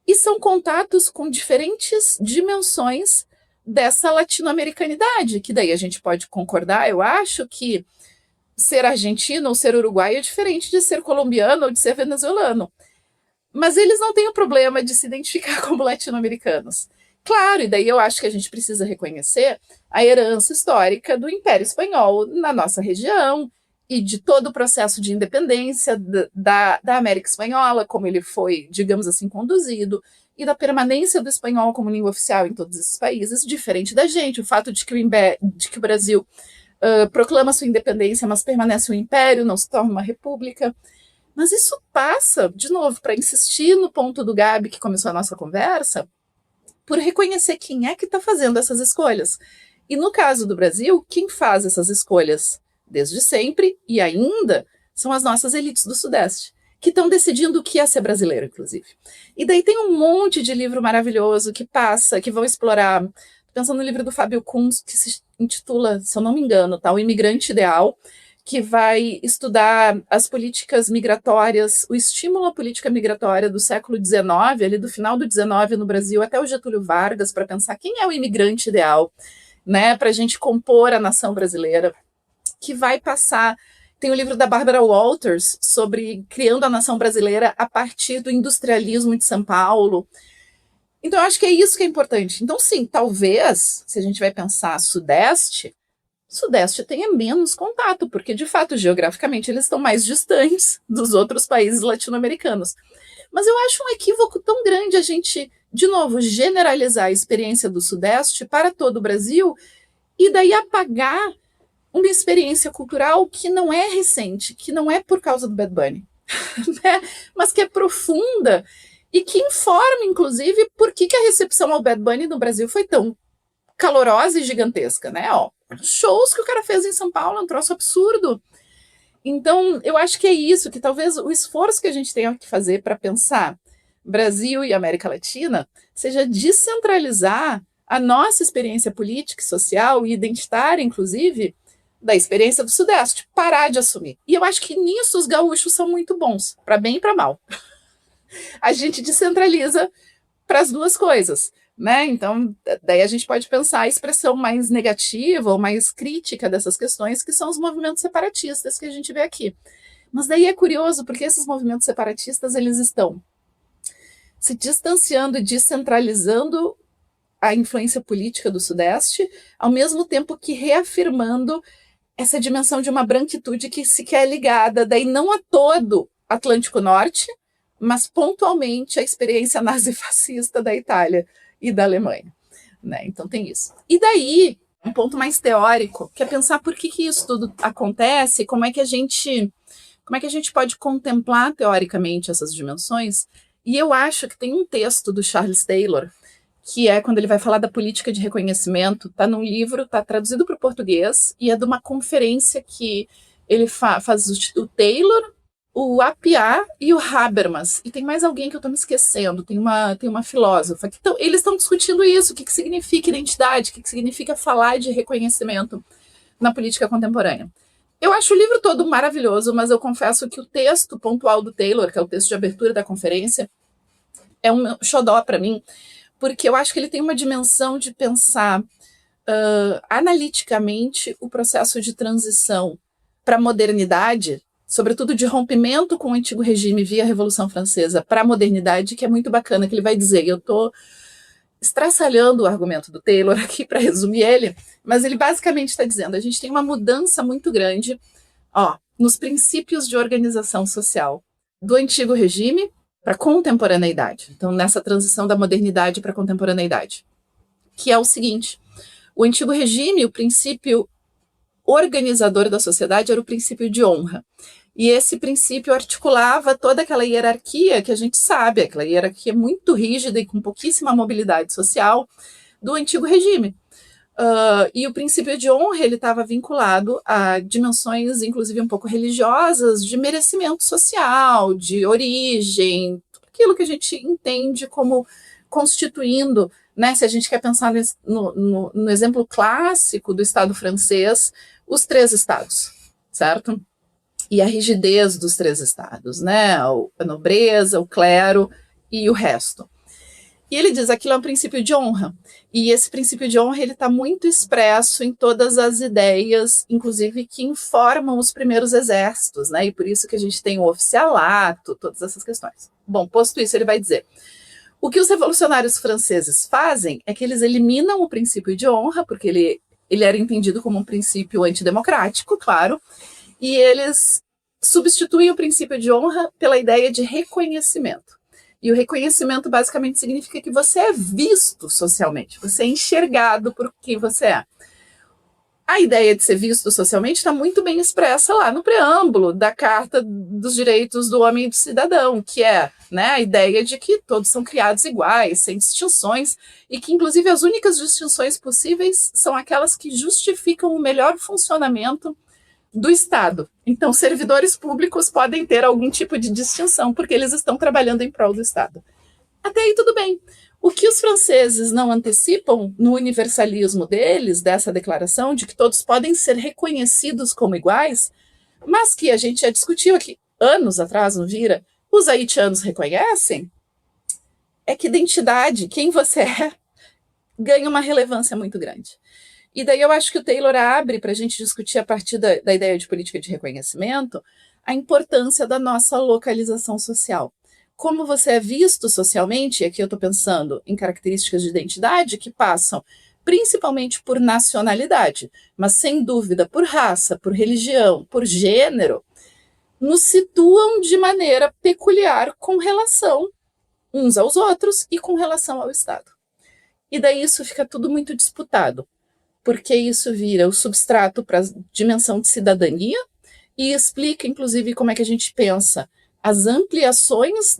E são contatos com diferentes dimensões dessa latino-americanidade, que daí a gente pode concordar, eu acho que ser argentino ou ser uruguaio é diferente de ser colombiano ou de ser venezuelano. Mas eles não têm o problema de se identificar como latino-americanos. Claro, e daí eu acho que a gente precisa reconhecer a herança histórica do Império Espanhol na nossa região e de todo o processo de independência da América Espanhola, como ele foi, digamos assim, conduzido, e da permanência do espanhol como língua oficial em todos esses países, diferente da gente. O fato de que o Brasil proclama sua independência, mas permanece um império, não se torna uma república. Mas isso passa, de novo, para insistir no ponto do Gabi, que começou a nossa conversa, por reconhecer quem é que está fazendo essas escolhas. E no caso do Brasil, quem faz essas escolhas desde sempre e ainda são as nossas elites do Sudeste, que estão decidindo o que é ser brasileiro, inclusive. E daí tem um monte de livro maravilhoso que vão explorar, pensando no livro do Fábio Kunz, que se intitula, se eu não me engano, tá, O Imigrante Ideal, que vai estudar as políticas migratórias, o estímulo à política migratória do século XIX, ali do final do XIX no Brasil, até o Getúlio Vargas, para pensar quem é o imigrante ideal, né, para a gente compor a nação brasileira, que vai passar... Tem o livro da Barbara Walters sobre criando a nação brasileira a partir do industrialismo de São Paulo. Então, eu acho que é isso que é importante. Então, sim, talvez, se a gente vai pensar Sudeste tenha menos contato, porque, de fato, geograficamente, eles estão mais distantes dos outros países latino-americanos. Mas eu acho um equívoco tão grande a gente, de novo, generalizar a experiência do Sudeste para todo o Brasil e daí apagar uma experiência cultural que não é recente, que não é por causa do Bad Bunny, né? Mas que é profunda e que informa, inclusive, por que a recepção ao Bad Bunny no Brasil foi tão calorosa e gigantesca, né? Ó, shows que o cara fez em São Paulo é um troço absurdo. Então, eu acho que é isso, que talvez o esforço que a gente tenha que fazer para pensar Brasil e América Latina seja descentralizar a nossa experiência política, social e identitária, inclusive, da experiência do Sudeste, parar de assumir. E eu acho que nisso os gaúchos são muito bons, para bem e para mal. A gente descentraliza para as duas coisas, né? Então, daí a gente pode pensar a expressão mais negativa ou mais crítica dessas questões, que são os movimentos separatistas que a gente vê aqui. Mas daí é curioso, porque esses movimentos separatistas, eles estão se distanciando e descentralizando a influência política do Sudeste, ao mesmo tempo que reafirmando essa dimensão de uma branquitude que se quer ligada, daí não a todo Atlântico Norte, mas pontualmente a experiência nazifascista da Itália e da Alemanha, né? Então tem isso. E daí, um ponto mais teórico, que é pensar por que isso tudo acontece, como é que a gente pode contemplar teoricamente essas dimensões. E eu acho que tem um texto do Charles Taylor, que é quando ele vai falar da política de reconhecimento, está num livro, está traduzido para o português, e é de uma conferência que ele faz o Taylor, o Appiah e o Habermas, e tem mais alguém que eu estou me esquecendo, tem uma filósofa, que eles estão discutindo isso, o que significa identidade, o que significa falar de reconhecimento na política contemporânea. Eu acho o livro todo maravilhoso, mas eu confesso que o texto pontual do Taylor, que é o texto de abertura da conferência, é um xodó para mim, porque eu acho que ele tem uma dimensão de pensar analiticamente o processo de transição para a modernidade, sobretudo de rompimento com o antigo regime via Revolução Francesa para a modernidade, que é muito bacana, que ele vai dizer, eu estou estraçalhando o argumento do Taylor aqui para resumir ele, mas ele basicamente está dizendo, a gente tem uma mudança muito grande nos princípios de organização social do antigo regime para a contemporaneidade. Então, nessa transição da modernidade para a contemporaneidade, que é o seguinte, o antigo regime, o princípio organizador da sociedade era o princípio de honra. E esse princípio articulava toda aquela hierarquia que a gente sabe, aquela hierarquia muito rígida e com pouquíssima mobilidade social do antigo regime. E o princípio de honra ele estava vinculado a dimensões, inclusive um pouco religiosas, de merecimento social, de origem, tudo aquilo que a gente entende como constituindo, né, se a gente quer pensar no exemplo clássico do Estado francês, os 3 estados, certo? E a rigidez dos 3 estados, né, a nobreza, o clero e o resto. E ele diz, aquilo é um princípio de honra. E esse princípio de honra ele está muito expresso em todas as ideias, inclusive que informam os primeiros exércitos, né? E por isso que a gente tem o oficialato, todas essas questões. Bom, posto isso, ele vai dizer, O que os revolucionários franceses fazem é que eles eliminam o princípio de honra, porque ele era entendido como um princípio antidemocrático, claro, e eles substituem o princípio de honra pela ideia de reconhecimento. E o reconhecimento basicamente significa que você é visto socialmente, você é enxergado por quem você é. A ideia de ser visto socialmente está muito bem expressa lá no preâmbulo da Carta dos Direitos do Homem e do Cidadão, que é, né, a ideia de que todos são criados iguais, sem distinções, e que, inclusive, as únicas distinções possíveis são aquelas que justificam o melhor funcionamento do Estado. Então, servidores públicos podem ter algum tipo de distinção, porque eles estão trabalhando em prol do Estado. Até aí tudo bem. O que os franceses não antecipam no universalismo deles, dessa declaração de que todos podem ser reconhecidos como iguais, mas que a gente já discutiu aqui anos atrás, não vira? Os haitianos reconhecem, é que identidade, quem você é, ganha uma relevância muito grande. E daí eu acho que o Taylor abre para a gente discutir a partir da ideia de política de reconhecimento a importância da nossa localização social. Como você é visto socialmente, e aqui eu estou pensando em características de identidade que passam principalmente por nacionalidade, mas sem dúvida por raça, por religião, por gênero, nos situam de maneira peculiar com relação uns aos outros e com relação ao Estado. E daí isso fica tudo muito disputado, porque isso vira o substrato para a dimensão de cidadania e explica, inclusive, como é que a gente pensa as ampliações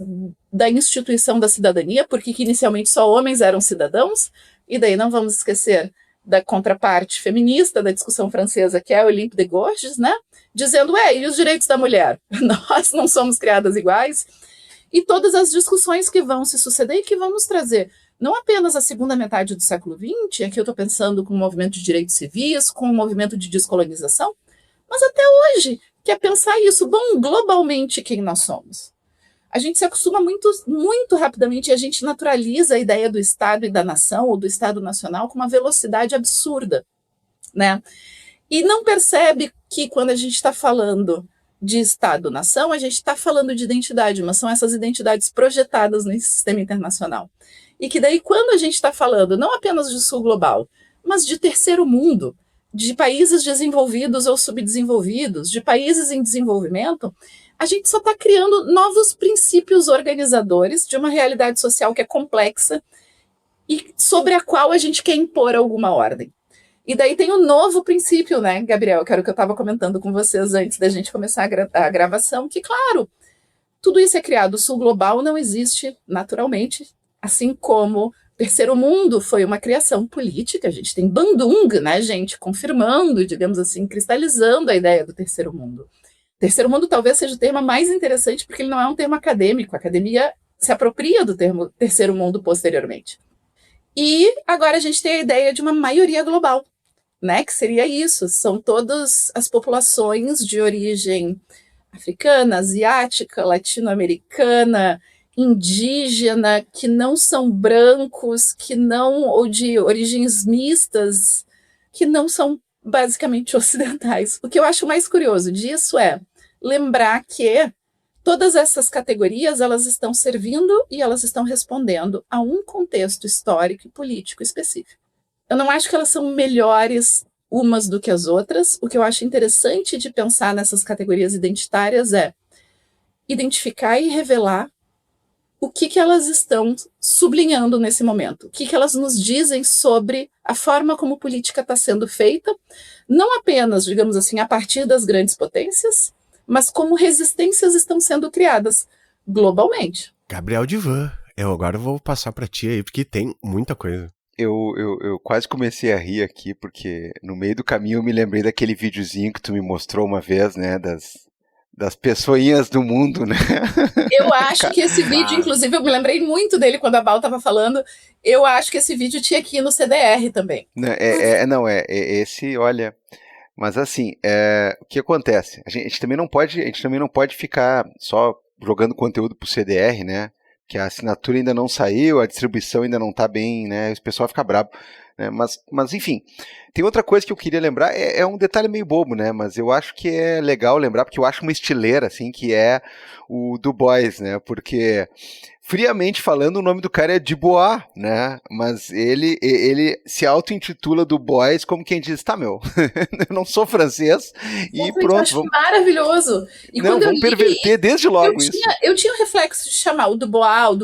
da instituição da cidadania, porque que inicialmente só homens eram cidadãos, e daí não vamos esquecer da contraparte feminista da discussão francesa, que é Olympe de Gouges, né? Dizendo, e os direitos da mulher? Nós não somos criadas iguais. E todas as discussões que vão se suceder e que vão nos trazer não apenas a segunda metade do século XX, aqui eu estou pensando com o movimento de direitos civis, com o movimento de descolonização, mas até hoje, que é pensar isso, bom, globalmente quem nós somos. A gente se acostuma muito, muito rapidamente e a gente naturaliza a ideia do Estado e da nação, ou do Estado nacional, com uma velocidade absurda, né? E não percebe que quando a gente está falando de Estado-nação, a gente está falando de identidade, mas são essas identidades projetadas no sistema internacional. E que daí, quando a gente está falando não apenas de sul global, mas de terceiro mundo, de países desenvolvidos ou subdesenvolvidos, de países em desenvolvimento, a gente só está criando novos princípios organizadores de uma realidade social que é complexa e sobre a qual a gente quer impor alguma ordem. E daí tem um novo princípio, né, Gabriel, que era o que eu estava comentando com vocês antes da gente começar a gravação, que, claro, tudo isso é criado. O sul global não existe naturalmente, assim como terceiro mundo foi uma criação política. A gente tem Bandung, né, gente, confirmando, digamos assim, cristalizando a ideia do terceiro mundo. Terceiro mundo talvez seja o termo mais interessante porque ele não é um termo acadêmico. A academia se apropria do termo terceiro mundo posteriormente. E agora a gente tem a ideia de uma maioria global, né, que seria isso, são todas as populações de origem africana, asiática, latino-americana, indígena, que não são brancos, que não, ou de origens mistas, que não são basicamente ocidentais. O que eu acho mais curioso disso é lembrar que todas essas categorias, elas estão servindo e elas estão respondendo a um contexto histórico e político específico. Eu não acho que elas são melhores umas do que as outras. O que eu acho interessante de pensar nessas categorias identitárias é identificar e revelar o que elas estão sublinhando nesse momento, o que elas nos dizem sobre a forma como política está sendo feita, não apenas, digamos assim, a partir das grandes potências, mas como resistências estão sendo criadas globalmente. Gabriel Divan, eu agora vou passar para ti aí, porque tem muita coisa. Eu quase comecei a rir aqui, porque no meio do caminho eu me lembrei daquele videozinho que tu me mostrou uma vez, né, das pessoinhas do mundo, né? Eu acho que esse vídeo, inclusive, eu me lembrei muito dele quando a Bal estava falando, eu acho que esse vídeo tinha aqui no CDR também. Esse, olha... Mas assim, o que acontece? A gente também não pode ficar só jogando conteúdo pro CDR, né? Que a assinatura ainda não saiu, a distribuição ainda não tá bem, né? O pessoal fica bravo. né? Mas enfim, tem outra coisa que eu queria lembrar, é um detalhe meio bobo, né? Mas eu acho que é legal lembrar, porque eu acho uma estileira, assim, que é o Du Bois, né? Porque, friamente falando, o nome do cara é Dubois, né? Mas ele se auto-intitula Du Bois como quem diz, tá, meu, eu não sou francês, e pronto. Eu acho maravilhoso. E não, quando vamos perverter desde logo isso. Eu tinha o reflexo de chamar o Dubois.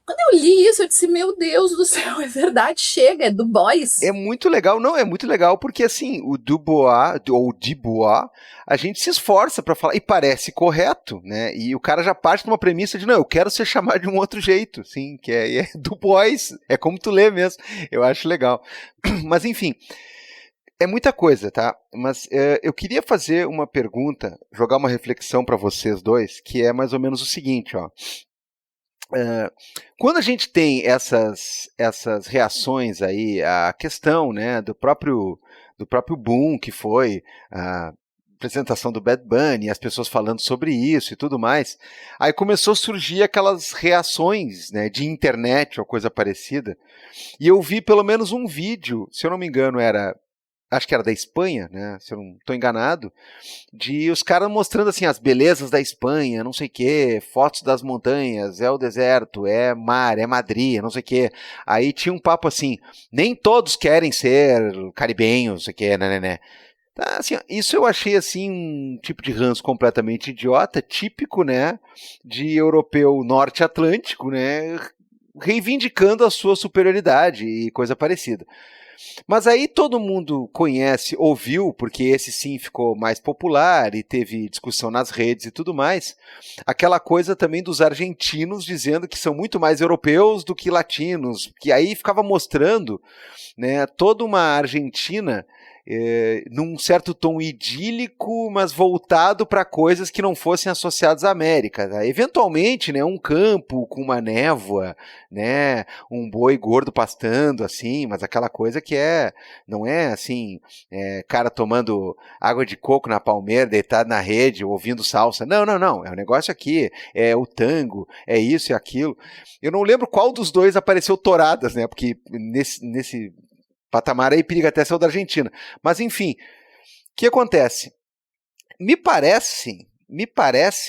Quando eu li isso, eu disse, meu Deus do céu, é verdade, chega, é Du Bois. É muito legal, não, é muito legal, porque assim, o Dubois, ou Dubois, a gente se esforça pra falar, e parece correto, né, e o cara já parte de uma premissa de, não, eu quero ser chamado de um outro jeito, assim, que é Du Bois, é como tu lê mesmo, eu acho legal. Mas enfim, é muita coisa, tá, mas eu queria fazer uma pergunta, jogar uma reflexão pra vocês dois, que é mais ou menos o seguinte, ó. Quando a gente tem essas reações aí à questão, né, do próprio boom que foi a apresentação do Bad Bunny, as pessoas falando sobre isso e tudo mais, aí começou a surgir aquelas reações, né, de internet ou coisa parecida, e eu vi pelo menos um vídeo, se eu não me engano acho que era da Espanha, né, se eu não estou enganado, de os caras mostrando assim as belezas da Espanha, não sei o que, fotos das montanhas, é o deserto, é mar, é Madrid, não sei o que. Aí tinha um papo assim, nem todos querem ser caribenhos, não sei o que, né. Tá, assim, isso eu achei assim um tipo de ranço completamente idiota, típico, né, de europeu norte-atlântico, né, reivindicando a sua superioridade e coisa parecida. Mas aí todo mundo conhece, ouviu, porque esse sim ficou mais popular e teve discussão nas redes e tudo mais, aquela coisa também dos argentinos dizendo que são muito mais europeus do que latinos, que aí ficava mostrando, né, toda uma Argentina num certo tom idílico, mas voltado para coisas que não fossem associadas à América. Tá? Eventualmente, né, um campo com uma névoa, né, um boi gordo pastando, assim, mas aquela coisa que não é assim, cara tomando água de coco na palmeira, deitado na rede, ouvindo salsa. Não. É um negócio aqui, é o tango, é isso e aquilo. Eu não lembro qual dos dois apareceu touradas, né, porque nesse patamar aí periga até ser o da Argentina. Mas enfim, o que acontece? Me parece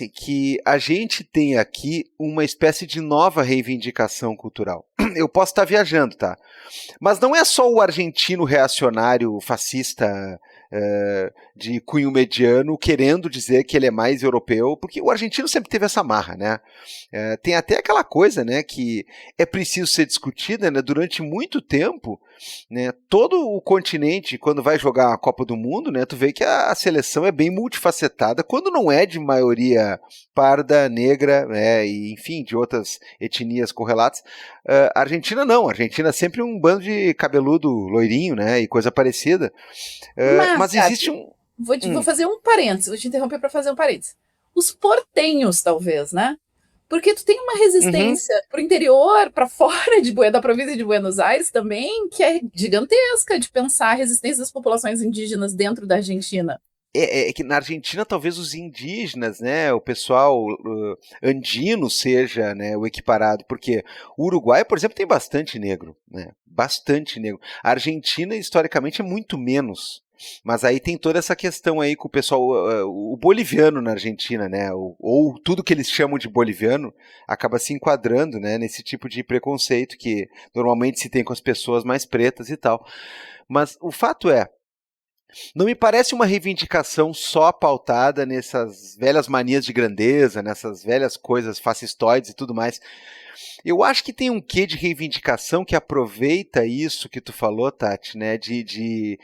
que a gente tem aqui uma espécie de nova reivindicação cultural. Eu posso estar viajando, tá? Mas não é só o argentino reacionário fascista de cunho mediano querendo dizer que ele é mais europeu, porque o argentino sempre teve essa marra, né? Tem até aquela coisa, né, que é preciso ser discutida, né, durante muito tempo, né, todo o continente, quando vai jogar a Copa do Mundo, né, tu vê que a seleção é bem multifacetada, quando não é de maioria parda, negra, e enfim, de outras etnias correlatas. A Argentina não, a Argentina é sempre um bando de cabeludo loirinho, né, e coisa parecida. Mas existe um... Vou fazer um parênteses, vou te interromper para fazer um parênteses. Os portenhos, talvez, né? Porque tu tem uma resistência pro interior, para fora da província de Buenos Aires também, que é gigantesca de pensar a resistência das populações indígenas dentro da Argentina. É que na Argentina talvez os indígenas, né, o pessoal andino seja, né, o equiparado, porque o Uruguai, por exemplo, tem bastante negro, né, bastante negro. A Argentina, historicamente, é muito menos. Mas aí tem toda essa questão aí com o pessoal, o boliviano na Argentina, né, ou tudo que eles chamam de boliviano, acaba se enquadrando, né, nesse tipo de preconceito que normalmente se tem com as pessoas mais pretas e tal. Mas o fato é, não me parece uma reivindicação só pautada nessas velhas manias de grandeza, nessas velhas coisas fascistoides e tudo mais. Eu acho que tem um quê de reivindicação que aproveita isso que tu falou, Tati, né? De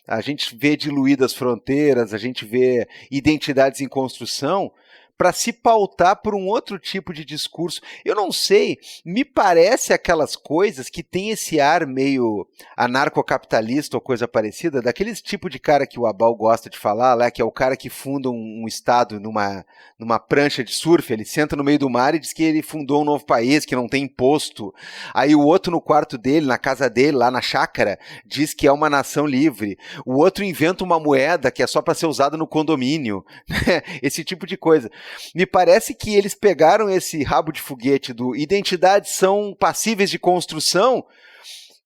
a gente vê diluídas fronteiras, a gente vê identidades em construção, para se pautar por um outro tipo de discurso. Eu não sei, me parece aquelas coisas que tem esse ar meio anarcocapitalista ou coisa parecida, daqueles tipo de cara que o Abal gosta de falar, lá, que é o cara que funda um estado numa prancha de surf, ele senta no meio do mar e diz que ele fundou um novo país, que não tem imposto. Aí o outro no quarto dele, na casa dele, lá na chácara, diz que é uma nação livre. O outro inventa uma moeda que é só para ser usada no condomínio. Esse tipo de coisa. Me parece que eles pegaram esse rabo de foguete do identidades são passíveis de construção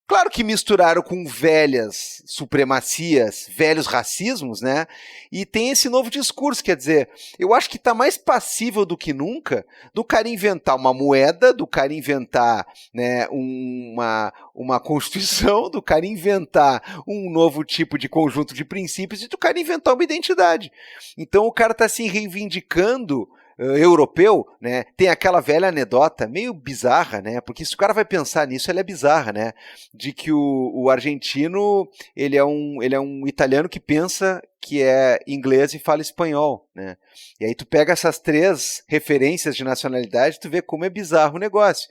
Claro que misturaram com velhas supremacias, velhos racismos, né? E tem esse novo discurso, quer dizer, eu acho que está mais passível do que nunca do cara inventar uma moeda, do cara inventar, né, uma constituição, do cara inventar um novo tipo de conjunto de princípios e do cara inventar uma identidade. Então o cara está se reivindicando europeu, né? Tem aquela velha anedota meio bizarra, né? Porque se o cara vai pensar nisso, ela é bizarra, né? De que o argentino, ele é um italiano que pensa que é inglês e fala espanhol, né? E aí tu pega essas 3 referências de nacionalidade, tu vê como é bizarro o negócio.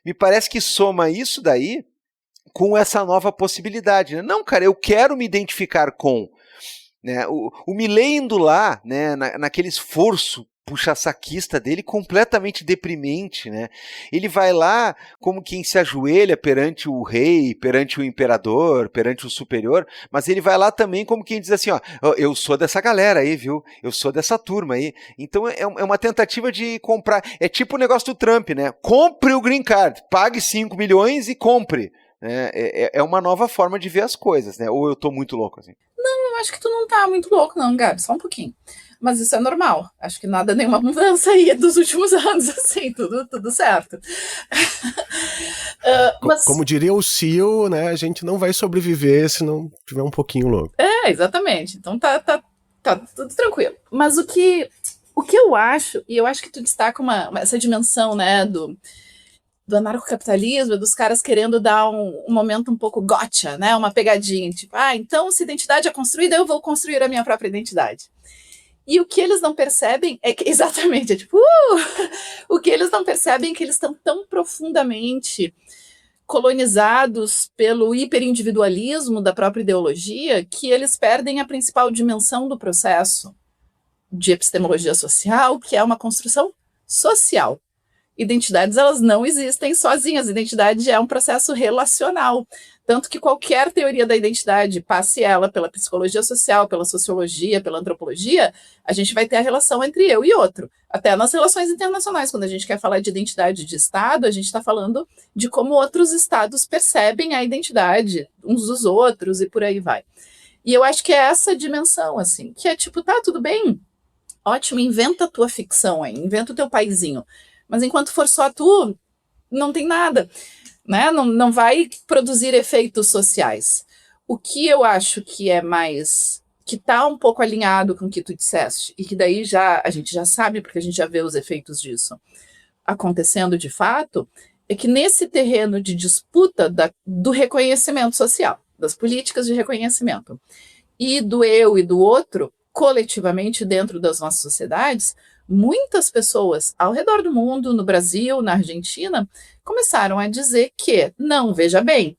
Me parece que soma isso daí com essa nova possibilidade, né? Não, cara, eu quero me identificar com, né? O Milei indo lá, né, naquele esforço puxa-saquista dele, completamente deprimente, né? Ele vai lá como quem se ajoelha perante o rei, perante o imperador, perante o superior, mas ele vai lá também como quem diz assim, ó, eu sou dessa galera aí, viu? Eu sou dessa turma aí. Então é uma tentativa de comprar, é tipo o negócio do Trump, né? Compre o Green Card, pague 5 milhões e compre. É uma nova forma de ver as coisas, né? Ou eu tô muito louco, assim? Não, eu acho que tu não tá muito louco não, Gabi, só um pouquinho. Mas isso é normal. Acho que nada, nenhuma mudança aí dos últimos anos, assim, tudo certo. Mas... Como diria o CEO, né, a gente não vai sobreviver se não tiver um pouquinho louco. Exatamente. Então tá tudo tranquilo. Mas o que eu acho, e eu acho que tu destaca essa dimensão, né, do anarcocapitalismo, dos caras querendo dar um momento um pouco gotcha, né, uma pegadinha, tipo, então se identidade é construída, eu vou construir a minha própria identidade. E o que eles não percebem é que, exatamente, é tipo, o que eles não percebem é que eles estão tão profundamente colonizados pelo hiperindividualismo da própria ideologia que eles perdem a principal dimensão do processo de epistemologia social, que é uma construção social. Identidades, elas não existem sozinhas, identidade é um processo relacional, tanto que qualquer teoria da identidade, passe ela pela psicologia social, pela sociologia, pela antropologia, a gente vai ter a relação entre eu e outro, até nas relações internacionais, quando a gente quer falar de identidade de Estado, a gente está falando de como outros Estados percebem a identidade uns dos outros e por aí vai. E eu acho que é essa dimensão, assim, que é tipo, tá, tudo bem, ótimo, inventa a tua ficção aí, inventa o teu paizinho, mas enquanto for só tu, não tem nada, né? Não vai produzir efeitos sociais. O que eu acho que é mais, que está um pouco alinhado com o que tu disseste, e que daí a gente já sabe, porque a gente já vê os efeitos disso acontecendo de fato, é que nesse terreno de disputa do reconhecimento social, das políticas de reconhecimento, e do eu e do outro, coletivamente dentro das nossas sociedades, muitas pessoas ao redor do mundo, no Brasil, na Argentina, começaram a dizer que, não, veja bem,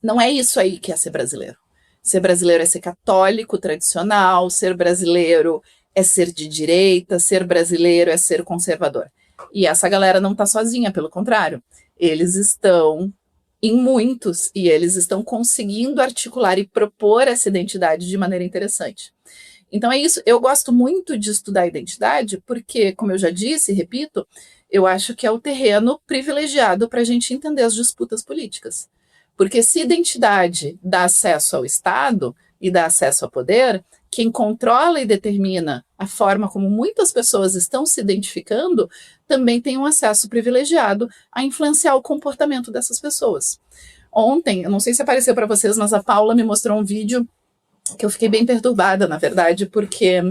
não é isso aí que é ser brasileiro. Ser brasileiro é ser católico, tradicional, ser brasileiro é ser de direita, ser brasileiro é ser conservador. E essa galera não está sozinha, pelo contrário. Eles estão em muitos, e eles estão conseguindo articular e propor essa identidade de maneira interessante. Então é isso, eu gosto muito de estudar identidade, porque, como eu já disse e repito, eu acho que é o terreno privilegiado para a gente entender as disputas políticas. Porque se identidade dá acesso ao Estado e dá acesso ao poder, quem controla e determina a forma como muitas pessoas estão se identificando também tem um acesso privilegiado a influenciar o comportamento dessas pessoas. Ontem, eu não sei se apareceu para vocês, mas a Paula me mostrou um vídeo que eu fiquei bem perturbada, na verdade, porque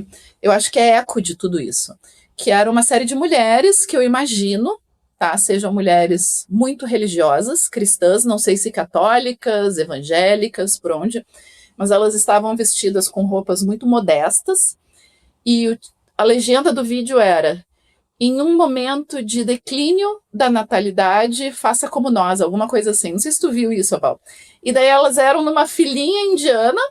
eu acho que é eco de tudo isso, que era uma série de mulheres que eu imagino, tá, sejam mulheres muito religiosas, cristãs, não sei se católicas, evangélicas, por onde, mas elas estavam vestidas com roupas muito modestas, e a legenda do vídeo era: em um momento de declínio da natalidade, faça como nós, alguma coisa assim, não sei se tu viu isso, Paulo. E daí elas eram numa filinha indiana,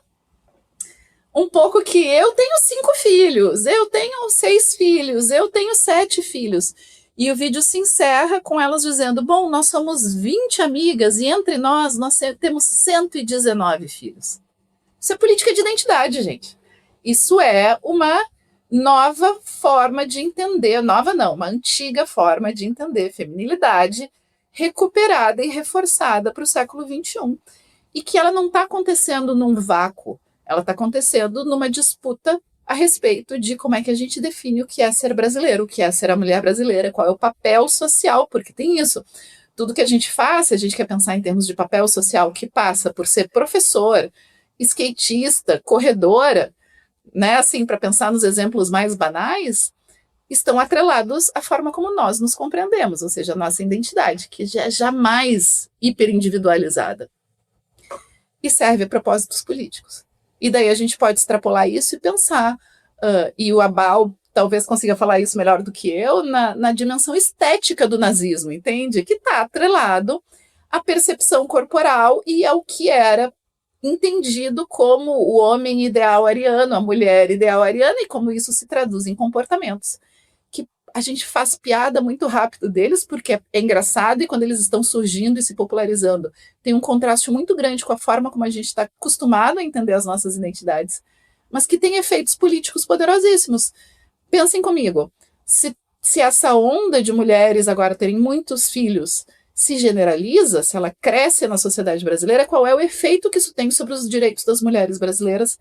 um pouco que eu tenho 5 filhos, eu tenho 6 filhos, eu tenho 7 filhos. E o vídeo se encerra com elas dizendo, bom, nós somos 20 amigas e entre nós temos 119 filhos. Isso é política de identidade, gente. Isso é uma nova forma de entender, nova não, uma antiga forma de entender feminilidade recuperada e reforçada para o século XXI. E que ela não está acontecendo num vácuo, ela está acontecendo numa disputa a respeito de como é que a gente define o que é ser brasileiro, o que é ser a mulher brasileira, qual é o papel social, porque tem isso. Tudo que a gente faz, se a gente quer pensar em termos de papel social, que passa por ser professor, skatista, corredora, né, assim, para pensar nos exemplos mais banais, estão atrelados à forma como nós nos compreendemos, ou seja, a nossa identidade, que já é jamais hiperindividualizada. E serve a propósitos políticos. E daí a gente pode extrapolar isso e pensar, e o Abal talvez consiga falar isso melhor do que eu, na dimensão estética do nazismo, entende? Que está atrelado à percepção corporal e ao que era entendido como o homem ideal ariano, a mulher ideal ariana, e como isso se traduz em comportamentos. Que a gente faz piada muito rápido deles, porque é engraçado, e quando eles estão surgindo e se popularizando, tem um contraste muito grande com a forma como a gente está acostumado a entender as nossas identidades, mas que tem efeitos políticos poderosíssimos. Pensem comigo, se essa onda de mulheres agora terem muitos filhos se generaliza, se ela cresce na sociedade brasileira, qual é o efeito que isso tem sobre os direitos das mulheres brasileiras?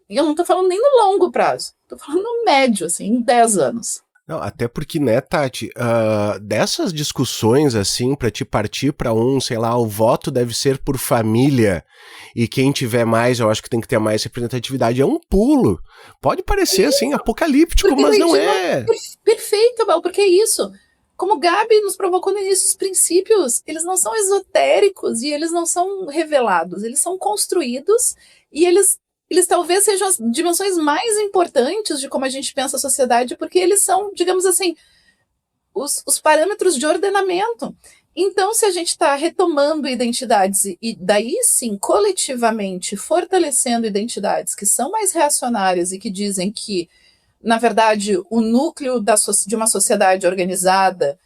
E eu não estou falando nem no longo prazo, estou falando no médio, assim, em 10 anos. Não, até porque, né, Tati, dessas discussões, assim, pra te partir pra sei lá, o voto deve ser por família, e quem tiver mais, eu acho que tem que ter mais representatividade, é um pulo. Pode parecer, assim, apocalíptico, porque mas não é. Perfeito, Abel, porque é isso. Como Gabi nos provocou no início, os princípios, eles não são esotéricos e eles não são revelados, eles são construídos e eles talvez sejam as dimensões mais importantes de como a gente pensa a sociedade, porque eles são, digamos assim, os parâmetros de ordenamento. Então, se a gente está retomando identidades e daí sim, coletivamente, fortalecendo identidades que são mais reacionárias e que dizem que, na verdade, o núcleo de uma sociedade organizada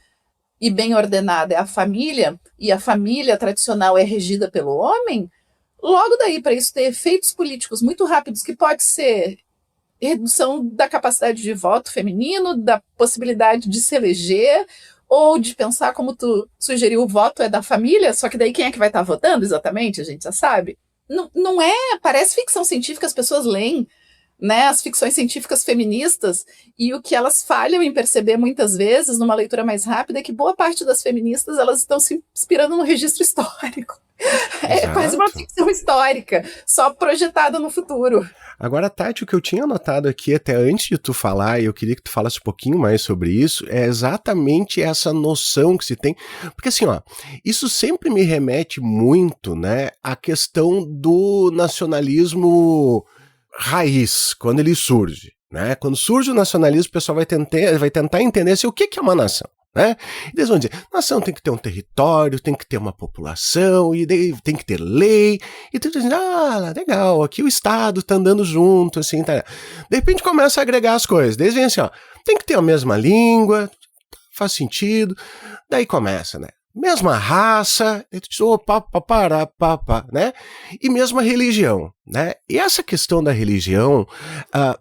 e bem ordenada é a família, e a família tradicional é regida pelo homem, logo daí, para isso ter efeitos políticos muito rápidos, que pode ser redução da capacidade de voto feminino, da possibilidade de se eleger, ou de pensar, como tu sugeriu, o voto é da família, só que daí quem é que vai estar votando exatamente, a gente já sabe. Não é, parece ficção científica, as pessoas leem, né, as ficções científicas feministas, e o que elas falham em perceber muitas vezes, numa leitura mais rápida, é que boa parte das feministas elas estão se inspirando no registro histórico. É quase uma ficção histórica, só projetada no futuro. Agora, Tati, o que eu tinha anotado aqui até antes de tu falar, e eu queria que tu falasse um pouquinho mais sobre isso, é exatamente essa noção que se tem, porque assim, ó, isso sempre me remete muito, né, à questão do nacionalismo raiz, quando ele surge, né, quando surge o nacionalismo, o pessoal vai tentar entender assim, o que é uma nação. Né? Eles vão dizer, nação tem que ter um território, tem que ter uma população, e daí tem que ter lei, e tu diz, legal, aqui o Estado tá andando junto, assim, tá. De repente começa a agregar as coisas, daí vem assim, ó, tem que ter a mesma língua, faz sentido, daí começa, né? Mesma raça, e tu diz, né? E mesma religião, né? E essa questão da religião,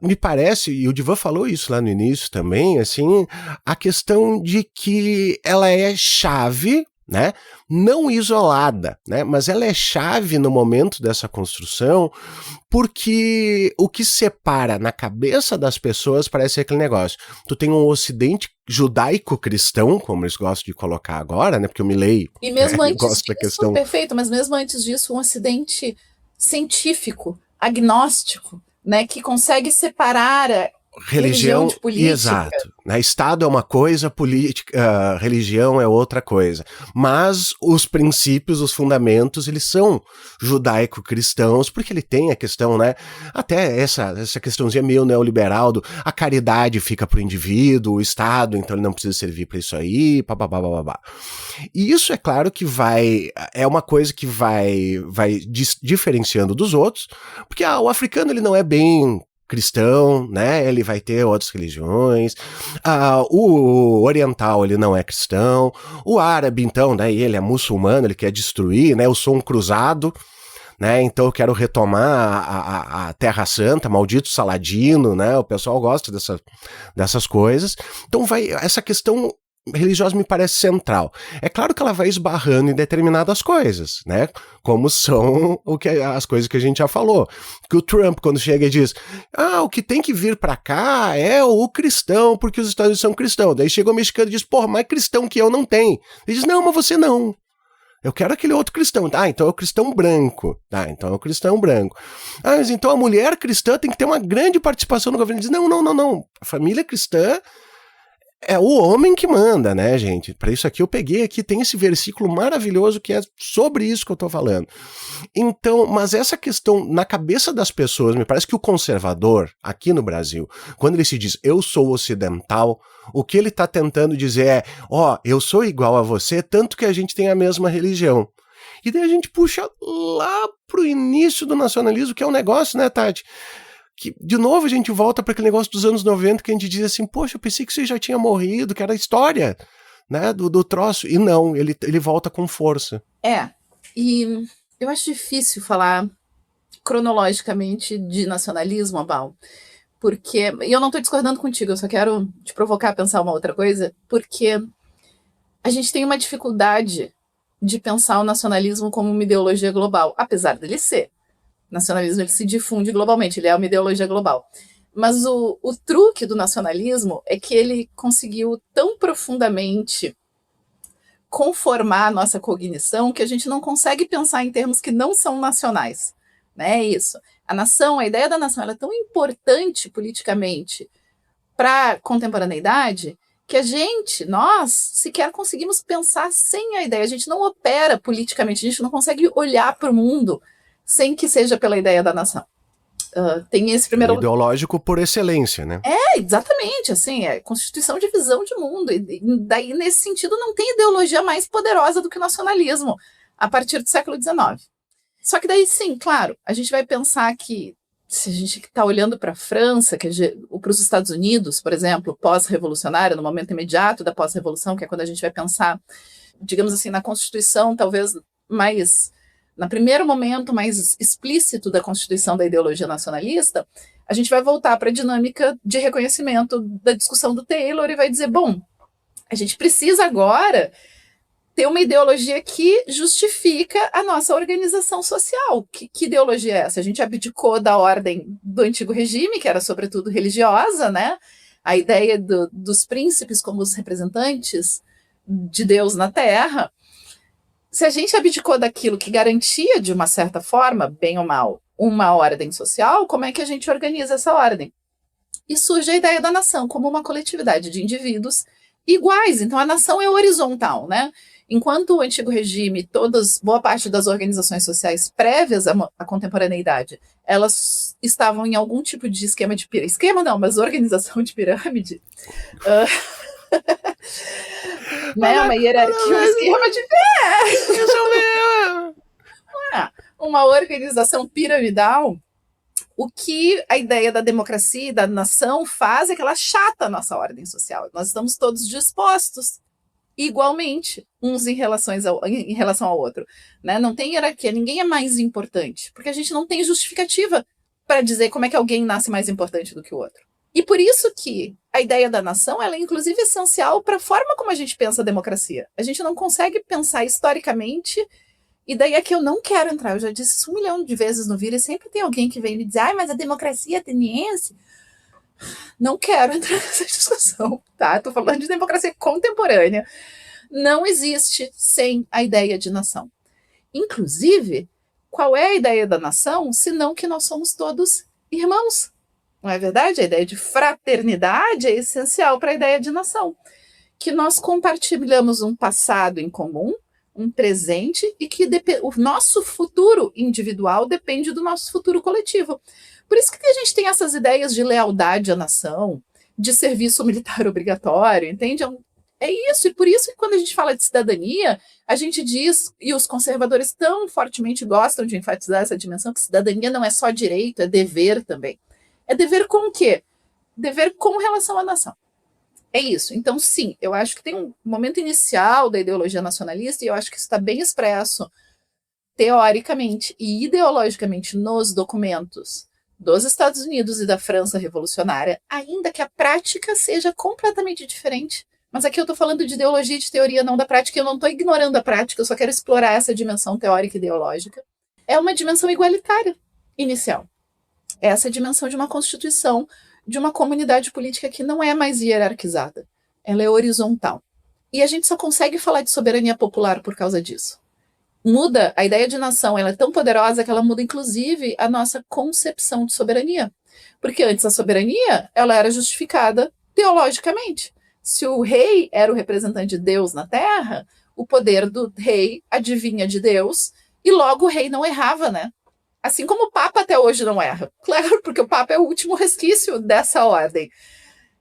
me parece, e o Divan falou isso lá no início também, assim, a questão de que ela é chave, né? Não isolada, né? Mas ela é chave no momento dessa construção, porque o que separa na cabeça das pessoas parece ser aquele negócio. Tu tem um ocidente judaico-cristão, como eles gostam de colocar agora, né? Porque eu me leio. E mesmo antes gosto disso, da questão... perfeito, mas mesmo antes disso, um ocidente científico, agnóstico, né? Que consegue separar religião de política. Exato. Né? Estado é uma coisa, religião é outra coisa. Mas os princípios, os fundamentos, eles são judaico-cristãos, porque ele tem a questão, né? Até essa questãozinha meio neoliberal a caridade fica pro indivíduo, o Estado, então ele não precisa servir para isso aí, babá. E isso é claro que é uma coisa que vai diferenciando dos outros, porque o africano ele não é bem cristão, né, ele vai ter outras religiões, o oriental ele não é cristão, o árabe então, né, ele é muçulmano, ele quer destruir, né, eu sou um cruzado, né, então eu quero retomar a Terra Santa, maldito Saladino, né, o pessoal gosta dessas coisas, então essa questão religiosa me parece central. É claro que ela vai esbarrando em determinadas coisas, né? Como são as coisas que a gente já falou. Que o Trump, quando chega e diz, o que tem que vir pra cá é o cristão, porque os Estados Unidos são cristãos. Daí chega o mexicano e diz, porra, mais cristão que eu não tem. Ele diz, não, mas você não. Eu quero aquele outro cristão. Então é o cristão branco. Então é o cristão branco. Mas então a mulher cristã tem que ter uma grande participação no governo. Ele diz, não. A família cristã é o homem que manda, né, gente? Para isso aqui eu peguei aqui, tem esse versículo maravilhoso que é sobre isso que eu tô falando. Então, mas essa questão na cabeça das pessoas, me parece que o conservador aqui no Brasil, quando ele se diz eu sou ocidental, o que ele tá tentando dizer é, eu sou igual a você, tanto que a gente tem a mesma religião. E daí a gente puxa lá pro início do nacionalismo, que é um negócio, né, Tati? Que, de novo, a gente volta para aquele negócio dos anos 90 que a gente diz assim, poxa, eu pensei que você já tinha morrido, que era a história, né, do troço. E não, ele volta com força. E eu acho difícil falar cronologicamente de nacionalismo, Abal, porque, e eu não estou discordando contigo, eu só quero te provocar a pensar uma outra coisa, porque a gente tem uma dificuldade de pensar o nacionalismo como uma ideologia global, apesar dele ser. O nacionalismo ele se difunde globalmente, ele é uma ideologia global. Mas o truque do nacionalismo é que ele conseguiu tão profundamente conformar a nossa cognição que a gente não consegue pensar em termos que não são nacionais. Né? É isso. A nação, a ideia da nação, ela é tão importante politicamente para a contemporaneidade que nós, sequer conseguimos pensar sem a ideia. A gente não opera politicamente, a gente não consegue olhar para o mundo sem que seja pela ideia da nação. Tem esse primeiro... ideológico por excelência, né? Exatamente, assim, é constituição de visão de mundo, e daí, nesse sentido, não tem ideologia mais poderosa do que o nacionalismo, a partir do século XIX. Só que daí, sim, claro, a gente vai pensar que, se a gente está olhando para a França, para os Estados Unidos, por exemplo, pós-revolucionário, no momento imediato da pós-revolução, que é quando a gente vai pensar, digamos assim, na Constituição, talvez mais... no primeiro momento mais explícito da constituição da ideologia nacionalista, a gente vai voltar para a dinâmica de reconhecimento da discussão do Taylor e vai dizer, bom, a gente precisa agora ter uma ideologia que justifica a nossa organização social. Que ideologia é essa? A gente abdicou da ordem do antigo regime, que era sobretudo religiosa, né? A ideia dos príncipes como os representantes de Deus na Terra. Se a gente abdicou daquilo que garantia, de uma certa forma, bem ou mal, uma ordem social, como é que a gente organiza essa ordem? E surge a ideia da nação como uma coletividade de indivíduos iguais. Então, a nação é horizontal, né? Enquanto o antigo regime, boa parte das organizações sociais prévias à contemporaneidade, elas estavam em algum tipo de esquema de pirâmide. Esquema não, mas organização de pirâmide. Né, uma hierarquia, um esquema de uma organização piramidal. O que a ideia da democracia e da nação faz é que ela achata a nossa ordem social. Nós estamos todos dispostos igualmente, uns em relação ao outro. Né? Não tem hierarquia, ninguém é mais importante, porque a gente não tem justificativa para dizer como é que alguém nasce mais importante do que o outro. E por isso que a ideia da nação ela é inclusive essencial para a forma como a gente pensa a democracia. A gente não consegue pensar historicamente, e daí é que eu não quero entrar, eu já disse isso 1 milhão de vezes no Vira, e sempre tem alguém que vem me dizer, mas a democracia ateniense... Não quero entrar nessa discussão, tá? Estou falando de democracia contemporânea. Não existe sem a ideia de nação. Inclusive, qual é a ideia da nação, senão que nós somos todos irmãos? Não é verdade? A ideia de fraternidade é essencial para a ideia de nação. Que nós compartilhamos um passado em comum, um presente, e que o nosso futuro individual depende do nosso futuro coletivo. Por isso que a gente tem essas ideias de lealdade à nação, de serviço militar obrigatório, entende? É isso, e por isso que quando a gente fala de cidadania, a gente diz, e os conservadores tão fortemente gostam de enfatizar essa dimensão, que cidadania não é só direito, é dever também. É dever com o quê? Dever com relação à nação. É isso. Então, sim, eu acho que tem um momento inicial da ideologia nacionalista, e eu acho que isso está bem expresso, teoricamente e ideologicamente, nos documentos dos Estados Unidos e da França revolucionária, ainda que a prática seja completamente diferente, Mas aqui eu estou falando de ideologia e de teoria, não da prática, e eu não estou ignorando a prática, eu só quero explorar essa dimensão teórica e ideológica. É uma dimensão igualitária inicial. Essa é a dimensão de uma constituição, de uma comunidade política que não é mais hierarquizada. Ela é horizontal. E a gente só consegue falar de soberania popular por causa disso. Muda, a ideia de nação, ela é tão poderosa que ela muda, inclusive, a nossa concepção de soberania. Porque antes a soberania, ela era justificada teologicamente. Se o rei era o representante de Deus na terra, o poder do rei adivinha de Deus, e logo o rei não errava, né? Assim como o Papa até hoje não erra. Claro, porque o Papa é o último resquício dessa ordem.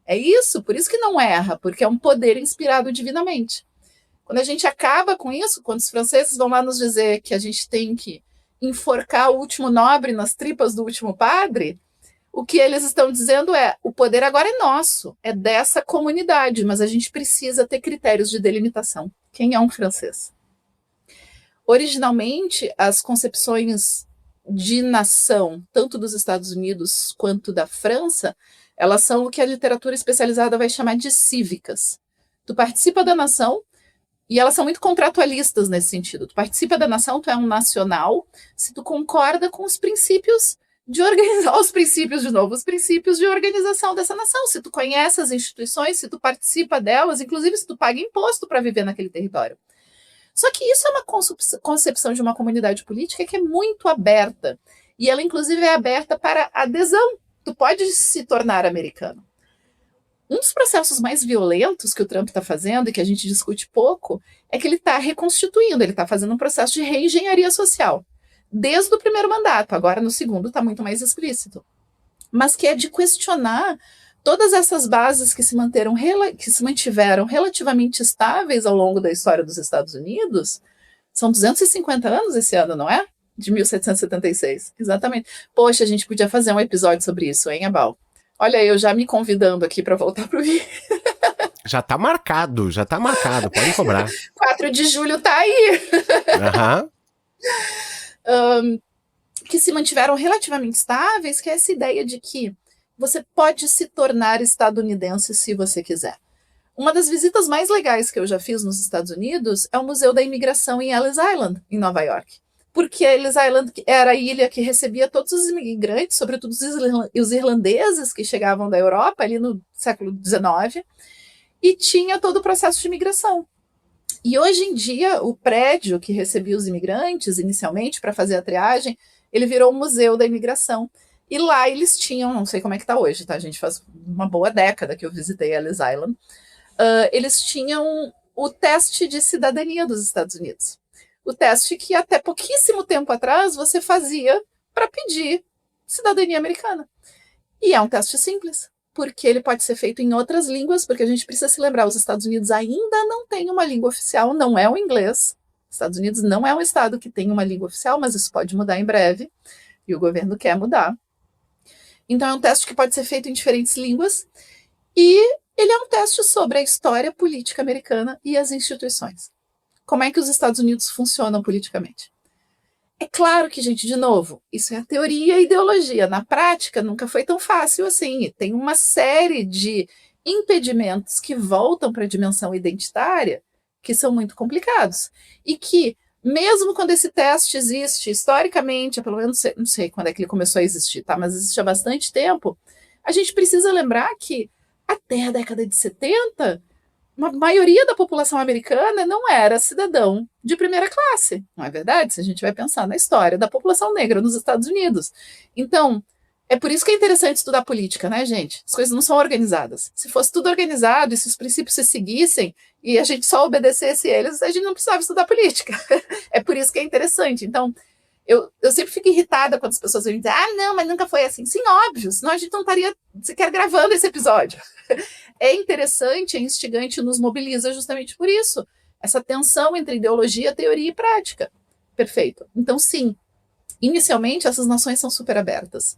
É isso, por isso que não erra, porque é um poder inspirado divinamente. Quando a gente acaba com isso, quando os franceses vão lá nos dizer que a gente tem que enforcar o último nobre nas tripas do último padre, o que eles estão dizendo é: o poder agora é nosso, é dessa comunidade, mas a gente precisa ter critérios de delimitação. Quem é um francês? Originalmente, as concepções de nação, tanto dos Estados Unidos quanto da França, elas são o que a literatura especializada vai chamar de cívicas. Tu participa da nação, e elas são muito contratualistas nesse sentido. Tu participa da nação, tu é um nacional, se tu concorda com os princípios de organizar, os princípios de organização dessa nação, se tu conhece as instituições, se tu participa delas, inclusive se tu paga imposto para viver naquele território. Só que isso é uma concepção de uma comunidade política que é muito aberta, e ela inclusive é aberta para adesão. Tu pode se tornar americano. Um dos processos mais violentos que o Trump está fazendo, e que a gente discute pouco, é que ele está reconstituindo, ele está fazendo um processo de reengenharia social. Desde o primeiro mandato, agora no segundo está muito mais explícito. Mas que é de questionar todas essas bases que se mantiveram relativamente estáveis ao longo da história dos Estados Unidos. São 250 anos esse ano, não é? De 1776, exatamente. Poxa, a gente podia fazer um episódio sobre isso, hein, Abal? Olha, eu já me convidando aqui para voltar pro Rio. Já tá marcado, pode cobrar. 4 de julho tá aí. Que se mantiveram relativamente estáveis, que é essa ideia de que você pode se tornar estadunidense se você quiser. Uma das visitas mais legais que eu já fiz nos Estados Unidos é o Museu da Imigração em Ellis Island, em Nova York. Porque Ellis Island era a ilha que recebia todos os imigrantes, sobretudo os irlandeses que chegavam da Europa ali no século XIX, e tinha todo o processo de imigração. E hoje em dia, o prédio que recebia os imigrantes, inicialmente, para fazer a triagem, ele virou o Museu da Imigração. E lá eles tinham, não sei como é que está hoje, tá, gente? Faz uma boa década que eu visitei Ellis Island. Eles tinham o teste de cidadania dos Estados Unidos. O teste que até pouquíssimo tempo atrás você fazia para pedir cidadania americana. E é um teste simples, porque ele pode ser feito em outras línguas, porque a gente precisa se lembrar, os Estados Unidos ainda não têm uma língua oficial, não é o inglês. Os Estados Unidos não é um estado que tem uma língua oficial, mas isso pode mudar em breve, e o governo quer mudar. Então é um teste que pode ser feito em diferentes línguas, e ele é um teste sobre a história política americana e as instituições. Como é que os Estados Unidos funcionam politicamente? É claro que, gente, de novo, isso é a teoria e a ideologia. Na prática, nunca foi tão fácil assim. Tem uma série de impedimentos que voltam para a dimensão identitária que são muito complicados. E que, mesmo quando esse teste existe, historicamente, pelo menos, não sei quando é que ele começou a existir, tá? Mas existe há bastante tempo, a gente precisa lembrar que, até a década de 70, a maioria da população americana não era cidadão de primeira classe, não é verdade? Se a gente vai pensar na história da população negra nos Estados Unidos. Então, é por isso que é interessante estudar política, né, gente? As coisas não são organizadas. Se fosse tudo organizado e se os princípios se seguissem e a gente só obedecesse eles, a gente não precisava estudar política. É por isso que é interessante. Então, eu sempre fico irritada quando as pessoas dizem, não, mas nunca foi assim. Sim, óbvio, senão a gente não estaria sequer gravando esse episódio. É interessante, é instigante, nos mobiliza justamente por isso. Essa tensão entre ideologia, teoria e prática. Perfeito. Então, sim, inicialmente essas nações são super abertas,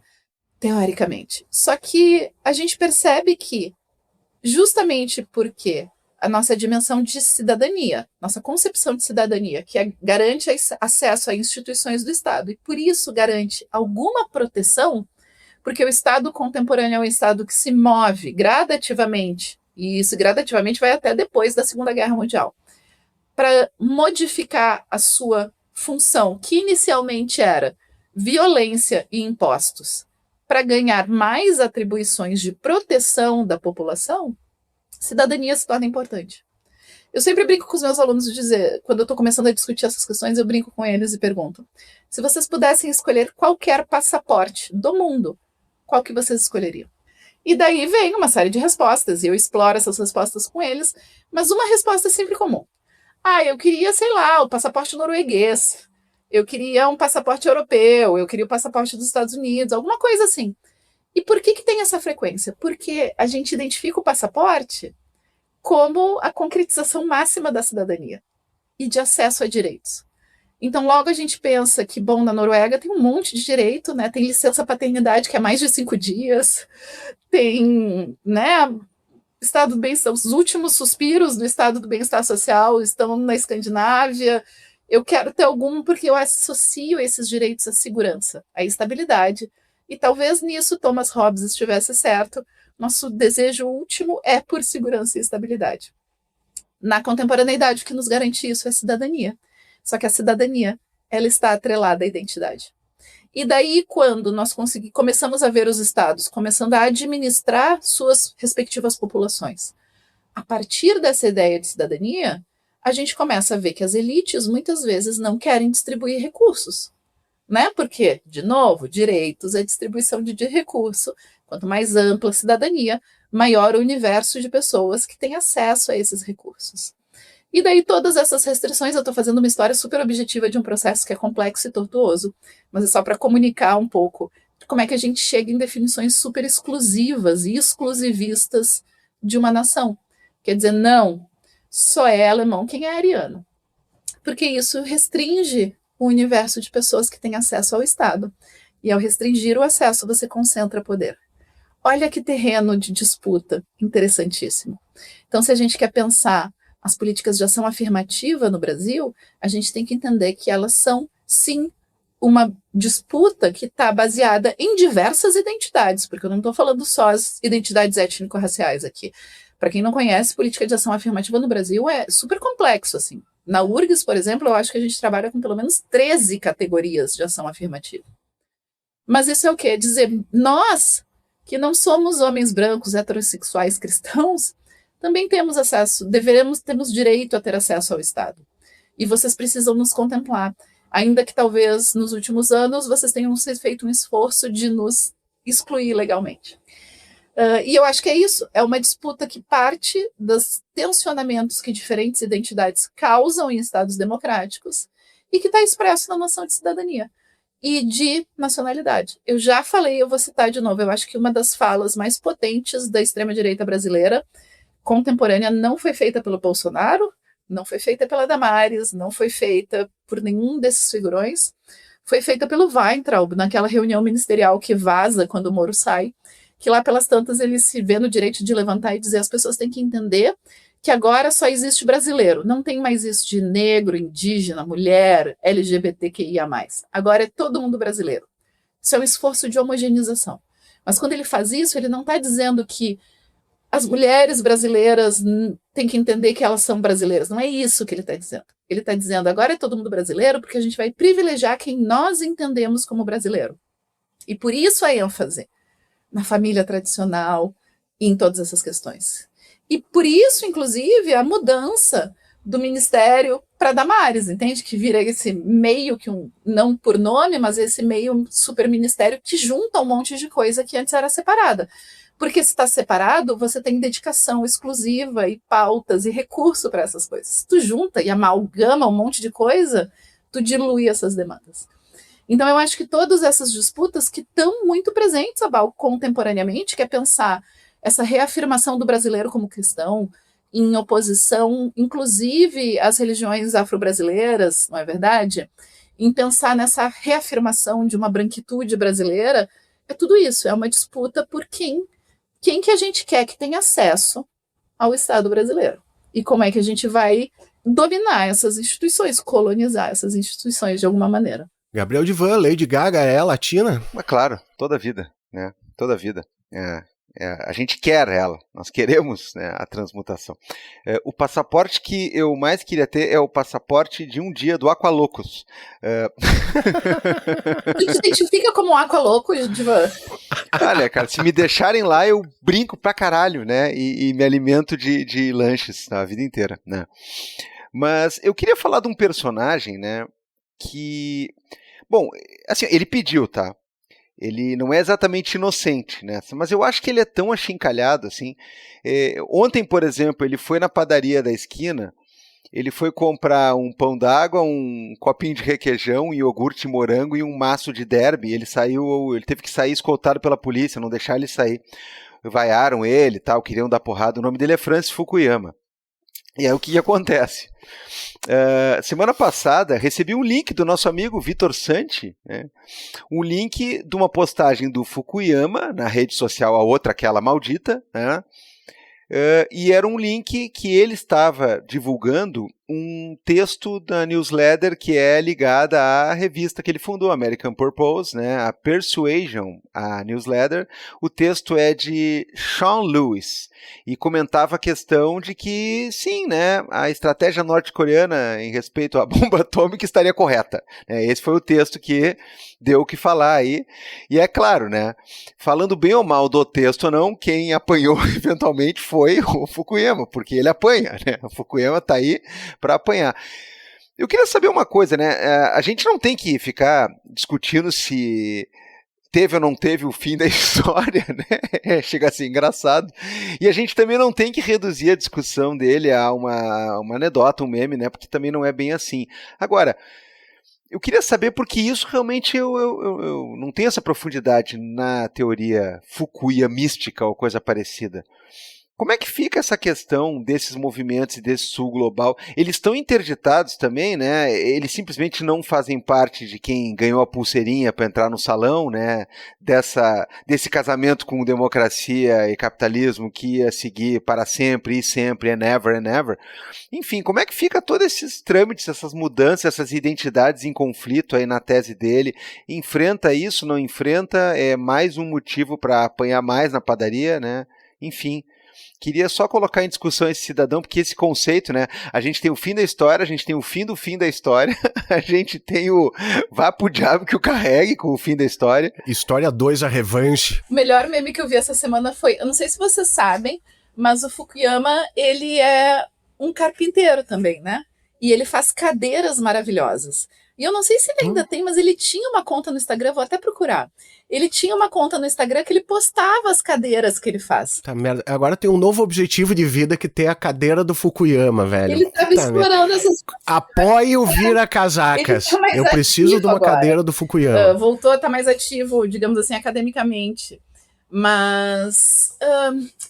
teoricamente. Só que a gente percebe que, justamente porque a nossa dimensão de cidadania, nossa concepção de cidadania, que garante acesso a instituições do Estado, e por isso garante alguma proteção, porque o Estado contemporâneo é um Estado que se move gradativamente E isso gradativamente vai até depois da Segunda Guerra Mundial. Para modificar a sua função, que inicialmente era violência e impostos, para ganhar mais atribuições de proteção da população, cidadania se torna importante. Eu sempre brinco com os meus alunos de dizer, quando eu estou começando a discutir essas questões, eu brinco com eles e pergunto: se vocês pudessem escolher qualquer passaporte do mundo, qual que vocês escolheriam? E daí vem uma série de respostas, e eu exploro essas respostas com eles, mas uma resposta é sempre comum. Eu queria, sei lá, o passaporte norueguês, eu queria um passaporte europeu, eu queria o passaporte dos Estados Unidos, alguma coisa assim. E por que tem essa frequência? Porque a gente identifica o passaporte como a concretização máxima da cidadania e de acesso a direitos. Então, logo a gente pensa que, bom, na Noruega tem um monte de direito, né? Tem licença paternidade que é mais de 5 dias, tem, né, estado do bem-estar, os últimos suspiros do estado do bem-estar social estão na Escandinávia. Eu quero ter algum porque eu associo esses direitos à segurança, à estabilidade, e talvez nisso Thomas Hobbes estivesse certo. Nosso desejo último é por segurança e estabilidade. Na contemporaneidade, o que nos garante isso é a cidadania. Só que a cidadania, ela está atrelada à identidade. E daí, quando nós começamos a ver os estados começando a administrar suas respectivas populações, a partir dessa ideia de cidadania, a gente começa a ver que as elites muitas vezes não querem distribuir recursos, né? Porque, de novo, direitos é distribuição de recurso. Quanto mais ampla a cidadania, maior o universo de pessoas que têm acesso a esses recursos. E daí todas essas restrições, eu estou fazendo uma história super objetiva de um processo que é complexo e tortuoso, mas é só para comunicar um pouco de como é que a gente chega em definições super exclusivas e exclusivistas de uma nação. Quer dizer, não, só é alemão quem é ariano. Porque isso restringe o universo de pessoas que têm acesso ao Estado. E ao restringir o acesso, você concentra poder. Olha que terreno de disputa interessantíssimo. Então, se a gente quer pensar as políticas de ação afirmativa no Brasil, a gente tem que entender que elas são, sim, uma disputa que está baseada em diversas identidades, porque eu não estou falando só as identidades étnico-raciais aqui. Para quem não conhece, política de ação afirmativa no Brasil é super complexo, assim. Na URGS, por exemplo, eu acho que a gente trabalha com pelo menos 13 categorias de ação afirmativa. Mas isso é o quê? Dizer, nós, que não somos homens brancos, heterossexuais, cristãos, também temos acesso, temos direito a ter acesso ao Estado. E vocês precisam nos contemplar. Ainda que talvez nos últimos anos vocês tenham feito um esforço de nos excluir legalmente. E eu acho que é isso, é uma disputa que parte dos tensionamentos que diferentes identidades causam em estados democráticos e que está expresso na noção de cidadania e de nacionalidade. Eu já falei, eu vou citar de novo, eu acho que uma das falas mais potentes da extrema-direita brasileira contemporânea não foi feita pelo Bolsonaro, não foi feita pela Damares, não foi feita por nenhum desses figurões, foi feita pelo Weintraub, naquela reunião ministerial que vaza quando o Moro sai, que lá pelas tantas ele se vê no direito de levantar e dizer as pessoas têm que entender que agora só existe brasileiro, não tem mais isso de negro, indígena, mulher, LGBTQIA+. Agora é todo mundo brasileiro. Isso é um esforço de homogeneização. Mas quando ele faz isso, ele não está dizendo que as mulheres brasileiras têm que entender que elas são brasileiras. Não é isso que ele está dizendo. Ele está dizendo, agora é todo mundo brasileiro porque a gente vai privilegiar quem nós entendemos como brasileiro. E por isso a ênfase na família tradicional e em todas essas questões. E por isso, inclusive, a mudança do ministério para Damares, entende? Que vira esse meio que não por nome, mas esse meio super ministério que junta um monte de coisa que antes era separada. Porque se está separado, você tem dedicação exclusiva e pautas e recurso para essas coisas. Se tu junta e amalgama um monte de coisa, tu dilui essas demandas. Então eu acho que todas essas disputas que estão muito presentes, Abal, contemporaneamente, que é pensar essa reafirmação do brasileiro como cristão, em oposição, inclusive, às religiões afro-brasileiras, não é verdade? Em pensar nessa reafirmação de uma branquitude brasileira, é tudo isso, é uma disputa por quem que a gente quer que tenha acesso ao Estado brasileiro. E como é que a gente vai dominar essas instituições, colonizar essas instituições de alguma maneira. Gabriel Divan, Lady Gaga é latina? Mas claro, toda a vida, né? Toda a vida. A gente quer ela, nós queremos, né, a transmutação. O passaporte que eu mais queria ter é o passaporte de um dia do Aqualocos. Tu te identifica como um Aqualoco, Divan? Olha, cara, se me deixarem lá, eu brinco pra caralho, né? E me alimento de lanches a vida inteira, né? Mas eu queria falar de um personagem, né? Que... Bom, assim, ele pediu, tá? Ele não é exatamente inocente, né? Mas eu acho que ele é tão achincalhado, assim. Ontem, por exemplo, ele foi na padaria da esquina, ele foi comprar um pão d'água, um copinho de requeijão, um iogurte morango e um maço de derby. Ele teve que sair escoltado pela polícia, não deixar ele sair. Vaiaram ele e tal, queriam dar porrada. O nome dele é Francis Fukuyama. E aí o que acontece? Semana passada recebi um link do nosso amigo Vitor Santi, né? Um link de uma postagem do Fukuyama na rede social, a outra, aquela maldita, né? E era um link que ele estava divulgando um texto da newsletter que é ligada à revista que ele fundou, American Purpose, né, a Persuasion, a newsletter. O texto é de Sean Lewis e comentava a questão de que, sim, né, a estratégia norte-coreana em respeito à bomba atômica estaria correta. Esse foi o texto que deu o que falar aí. E é claro, né, falando bem ou mal do texto ou não, quem apanhou eventualmente foi o Fukuyama, porque ele apanha, né? O Fukuyama está aí para apanhar. Eu queria saber uma coisa, né? A gente não tem que ficar discutindo se teve ou não teve o fim da história, né? Chega a ser engraçado. E a gente também não tem que reduzir a discussão dele a uma anedota, um meme, né? Porque também não é bem assim. Agora, eu queria saber, porque isso realmente eu não tenho essa profundidade na teoria Fukuyamística ou coisa parecida. Como é que fica essa questão desses movimentos e desse sul global? Eles estão interditados também, né? Eles simplesmente não fazem parte de quem ganhou a pulseirinha para entrar no salão, né? Desse casamento com democracia e capitalismo que ia seguir para sempre e sempre, and ever. Enfim, como é que fica todos esses trâmites, essas mudanças, essas identidades em conflito aí na tese dele? Enfrenta isso, não enfrenta? É mais um motivo para apanhar mais na padaria, né? Enfim. Queria só colocar em discussão esse cidadão, porque esse conceito, né? A gente tem o fim da história, a gente tem o fim do fim da história, a gente tem o vá pro diabo que o carregue com o fim da história. História 2, a revanche. O melhor meme que eu vi essa semana foi, eu não sei se vocês sabem, mas o Fukuyama, ele é um carpinteiro também, né? E ele faz cadeiras maravilhosas. E eu não sei se ele ainda tem, mas ele tinha uma conta no Instagram, vou até procurar. Ele tinha uma conta no Instagram que ele postava as cadeiras que ele faz. Tá merda. Agora tem um novo objetivo de vida que tem a cadeira do Fukuyama, velho. Ele estava explorando essas... Apoie o Vira-Casacas. Tá mais eu preciso de uma agora. cadeira do Fukuyama. Voltou a estar mais ativo, digamos assim, academicamente. Mas...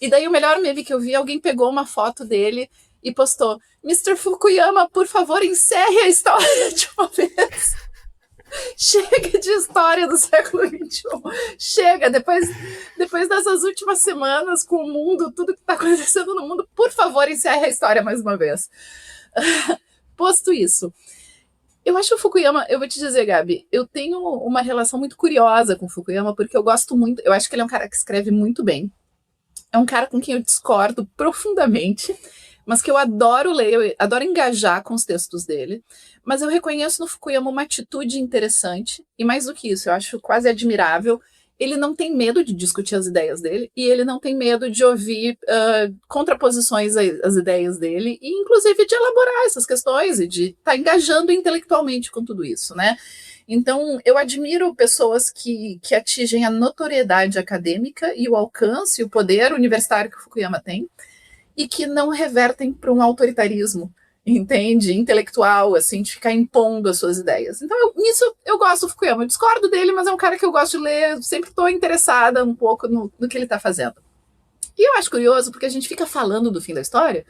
e daí o melhor meme que eu vi, alguém pegou uma foto dele e postou: Mr. Fukuyama, por favor, encerre a história de uma vez. Chega de história do século XXI. Chega, depois dessas últimas semanas com o mundo, tudo que está acontecendo no mundo, por favor, encerre a história mais uma vez. Posto isso, eu acho o Fukuyama, eu vou te dizer, Gabi, eu tenho uma relação muito curiosa com o Fukuyama, porque eu gosto muito, eu acho que ele é um cara que escreve muito bem. É um cara com quem eu discordo profundamente, mas que eu adoro ler, eu adoro engajar com os textos dele, mas eu reconheço no Fukuyama uma atitude interessante, e mais do que isso, eu acho quase admirável. Ele não tem medo de discutir as ideias dele, e ele não tem medo de ouvir contraposições às ideias dele, e inclusive de elaborar essas questões, e de estar engajando intelectualmente com tudo isso, né? Então, eu admiro pessoas que atingem a notoriedade acadêmica e o alcance e o poder universitário que o Fukuyama tem, e que não revertem para um autoritarismo, entende? Intelectual, assim, de ficar impondo as suas ideias. Então, nisso eu gosto do Fukuyama. Eu discordo dele, mas é um cara que eu gosto de ler, sempre estou interessada um pouco no que ele está fazendo. E eu acho curioso, porque a gente fica falando do fim da história,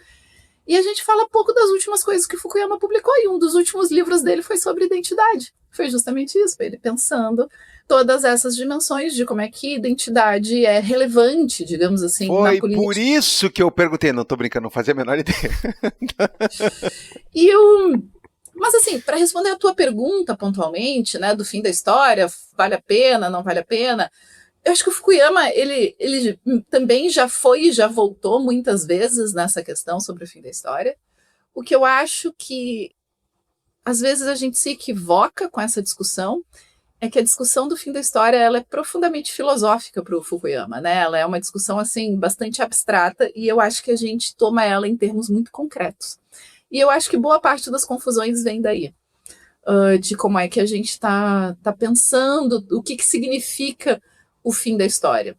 e a gente fala pouco das últimas coisas que o Fukuyama publicou, e um dos últimos livros dele foi sobre identidade. Foi justamente isso, foi ele pensando todas essas dimensões de como é que identidade é relevante, digamos assim, foi na política. Por isso que eu perguntei, não tô brincando, não fazia a menor ideia. Mas assim, para responder a tua pergunta pontualmente, né, do fim da história, vale a pena, não vale a pena, eu acho que o Fukuyama, ele também já foi e já voltou muitas vezes nessa questão sobre o fim da história. O que eu acho que, às vezes, a gente se equivoca com essa discussão é que a discussão do fim da história ela é profundamente filosófica para o Fukuyama, né? Ela é uma discussão assim bastante abstrata e eu acho que a gente toma ela em termos muito concretos. E eu acho que boa parte das confusões vem daí, de como é que a gente está pensando, o que significa o fim da história.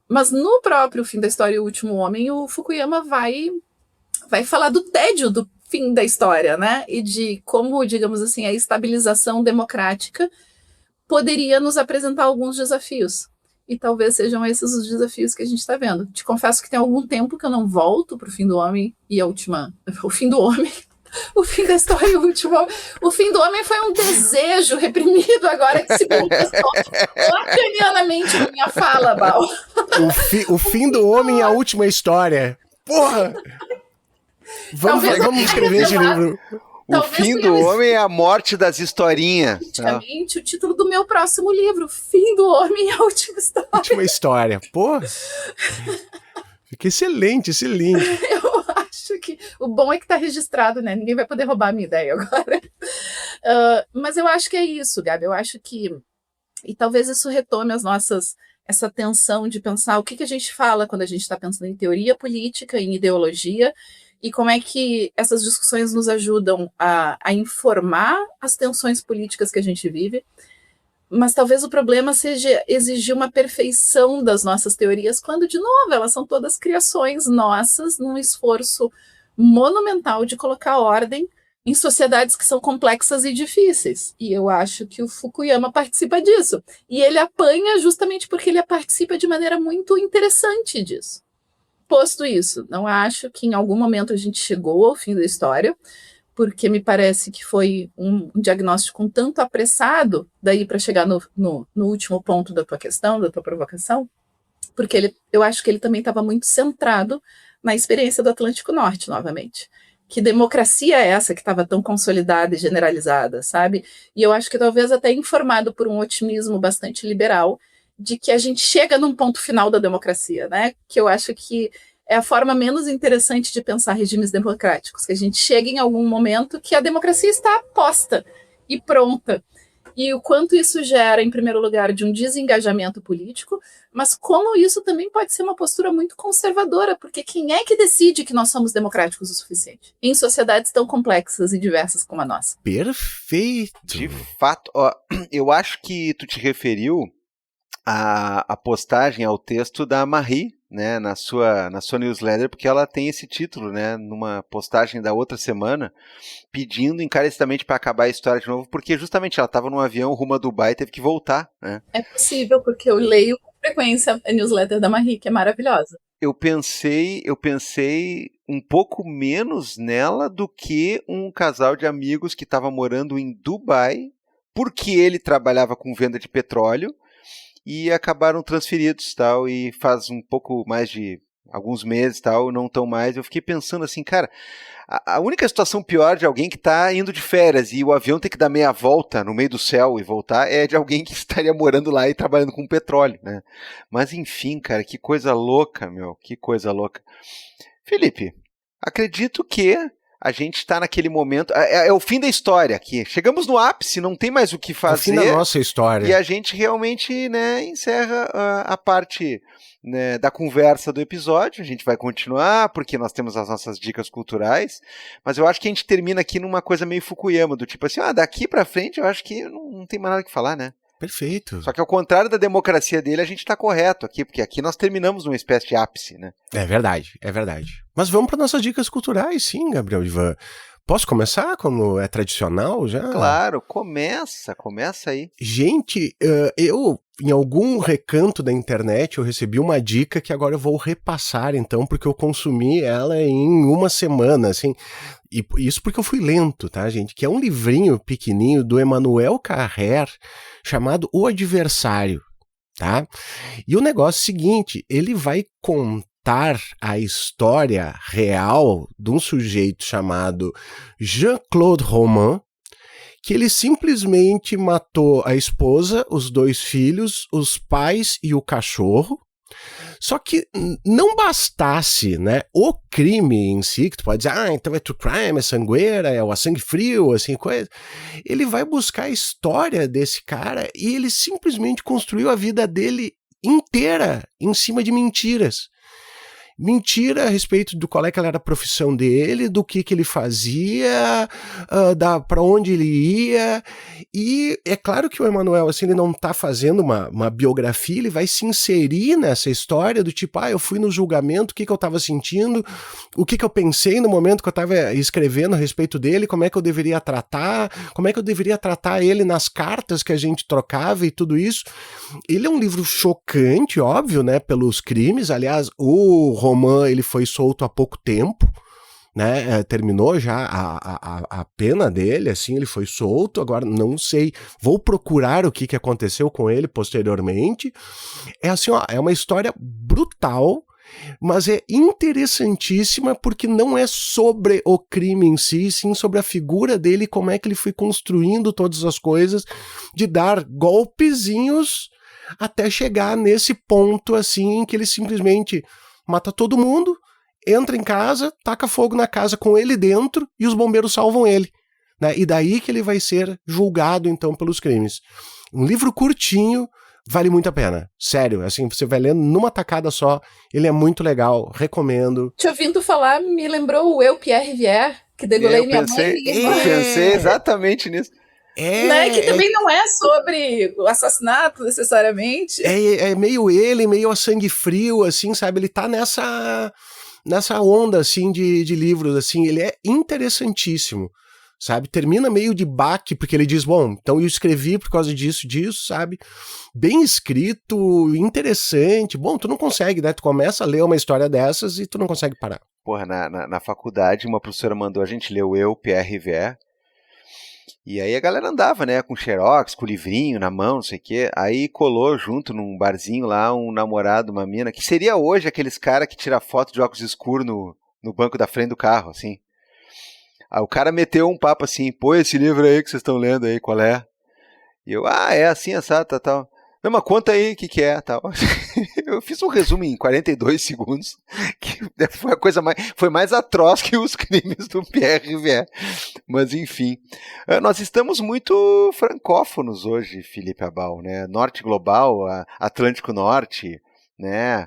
Mas no próprio Fim da História e o Último Homem, o Fukuyama vai falar do tédio do fim da história, né? E de como, digamos assim, a estabilização democrática poderia nos apresentar alguns desafios. E talvez sejam esses os desafios que a gente está vendo. Te confesso que tem algum tempo que eu não volto para o Fim do Homem e o Fim do Homem, o Fim da História e o Último Homem. O Fim do Homem foi um desejo reprimido agora que se manifestou lacanianamente na minha fala, Bal. O Fim do Homem e a Última História. Porra! Vamos escrever esse livro. O Fim do Homem é a morte das historinhas. Praticamente o título do meu próximo livro, Fim do Homem e a Última História. Última História. Pô, fica excelente. Eu acho que o bom é que está registrado, né? Ninguém vai poder roubar a minha ideia agora. Mas eu acho que é isso, Gabi. Eu acho que... E talvez isso retome essa tensão de pensar o que a gente fala quando a gente está pensando em teoria política, em ideologia, e como é que essas discussões nos ajudam a informar as tensões políticas que a gente vive, mas talvez o problema seja exigir uma perfeição das nossas teorias, quando, de novo, elas são todas criações nossas, num esforço monumental de colocar ordem em sociedades que são complexas e difíceis. E eu acho que o Fukuyama participa disso. E ele apanha justamente porque ele participa de maneira muito interessante disso. Posto isso, não acho que em algum momento a gente chegou ao fim da história, porque me parece que foi um diagnóstico um tanto apressado, daí para chegar no último ponto da tua questão, da tua provocação, porque eu acho que ele também estava muito centrado na experiência do Atlântico Norte, novamente. Que democracia é essa que estava tão consolidada e generalizada, sabe? E eu acho que talvez até informado por um otimismo bastante liberal, de que a gente chega num ponto final da democracia, né? Que eu acho que é a forma menos interessante de pensar regimes democráticos, que a gente chega em algum momento que a democracia está posta e pronta. E o quanto isso gera, em primeiro lugar, de um desengajamento político, mas como isso também pode ser uma postura muito conservadora, porque quem é que decide que nós somos democráticos o suficiente? Em sociedades tão complexas e diversas como a nossa. Perfeito! De fato, ó, eu acho que tu te referiu a postagem ao texto da Marie, né, na sua newsletter, porque ela tem esse título, né, numa postagem da outra semana, pedindo encarecidamente para acabar a história de novo, porque justamente ela estava num avião rumo a Dubai e teve que voltar, né? É possível, porque eu leio com frequência a newsletter da Marie, que é maravilhosa. Eu pensei um pouco menos nela do que um casal de amigos que estava morando em Dubai, porque ele trabalhava com venda de petróleo, e acabaram transferidos, tal, e faz um pouco mais de alguns meses, tal, não tão mais. Eu fiquei pensando assim, cara, a única situação pior de alguém que está indo de férias e o avião tem que dar meia volta no meio do céu e voltar é de alguém que estaria morando lá e trabalhando com petróleo, né? Mas enfim, cara, que coisa louca, meu, que coisa louca. Felipe, acredito que a gente está naquele momento... É o fim da história aqui. Chegamos no ápice, não tem mais o que fazer. É o fim da nossa história. E a gente realmente, né, encerra a parte, né, da conversa do episódio. A gente vai continuar, porque nós temos as nossas dicas culturais. Mas eu acho que a gente termina aqui numa coisa meio Fukuyama, do tipo assim, daqui pra frente eu acho que não tem mais nada que falar, né? Perfeito. Só que ao contrário da democracia dele, a gente está correto aqui, porque aqui nós terminamos numa espécie de ápice, né? É verdade. Mas vamos para nossas dicas culturais, sim, Gabriel Ivan. Posso começar, como é tradicional já? Claro, começa aí. Gente, eu, em algum recanto da internet, eu recebi uma dica que agora eu vou repassar, então, porque eu consumi ela em uma semana, assim. E isso porque eu fui lento, tá, gente? Que é um livrinho pequenininho do Emmanuel Carrère, chamado O Adversário, tá? E o negócio é o seguinte, ele vai contar a história real de um sujeito chamado Jean-Claude Roman, que ele simplesmente matou a esposa, os 2 filhos, os pais e o cachorro. Só que não bastasse, né, o crime em si, que tu pode dizer, então é true crime, é sangueira, é o sangue frio, assim, coisa. Ele vai buscar a história desse cara e ele simplesmente construiu a vida dele inteira em cima de mentiras. Mentira a respeito do qual é que era a profissão dele, do que ele fazia, para onde ele ia. E é claro que o Emanuel, assim, ele não está fazendo uma biografia, ele vai se inserir nessa história do tipo, eu fui no julgamento, o que eu estava sentindo, o que eu pensei no momento que eu estava escrevendo a respeito dele, como é que eu deveria tratar, como é que eu deveria tratar ele nas cartas que a gente trocava e tudo isso. Ele é um livro chocante, óbvio, né, pelos crimes. Aliás, o Roman, ele foi solto há pouco tempo, né, terminou já a pena dele, assim, ele foi solto, agora não sei, vou procurar o que aconteceu com ele posteriormente. É assim, é uma história brutal, mas é interessantíssima porque não é sobre o crime em si, sim sobre a figura dele, como é que ele foi construindo todas as coisas, de dar golpezinhos até chegar nesse ponto, assim, em que ele simplesmente mata todo mundo, entra em casa, taca fogo na casa com ele dentro e os bombeiros salvam ele, né? E daí que ele vai ser julgado, então, pelos crimes. Um livro curtinho, vale muito a pena. Sério, assim, você vai lendo numa tacada só, ele é muito legal, recomendo. Te ouvindo falar, me lembrou o Eu, Pierre Rivière, que degolei minha mãe. Eu pensei exatamente nisso. Né? Que também não é sobre o assassinato, necessariamente. É meio ele, meio a sangue frio, assim, sabe? Ele tá nessa onda, assim, de livros, assim. Ele é interessantíssimo, sabe? Termina meio de baque, porque ele diz, bom, então eu escrevi por causa disso, sabe? Bem escrito, interessante. Bom, tu não consegue, né? Tu começa a ler uma história dessas e tu não consegue parar. Porra, na faculdade, uma professora mandou a gente ler o Eu, Pierre Rivière. E aí a galera andava, né, com xerox, com o livrinho na mão, não sei o quê. Aí colou junto num barzinho lá um namorado, uma mina, que seria hoje aqueles caras que tira foto de óculos escuros no banco da frente do carro, assim. Aí o cara meteu um papo assim, pô, esse livro aí que vocês estão lendo aí, qual é? E eu, é assim, assado, tal. Não, mas conta aí o que é, tal. Eu fiz um resumo em 42 segundos, que foi a coisa foi mais atroz que os crimes do Pierre Rivière. Mas, enfim. Nós estamos muito francófonos hoje, Felipe Abal, né? Norte global, Atlântico Norte, né?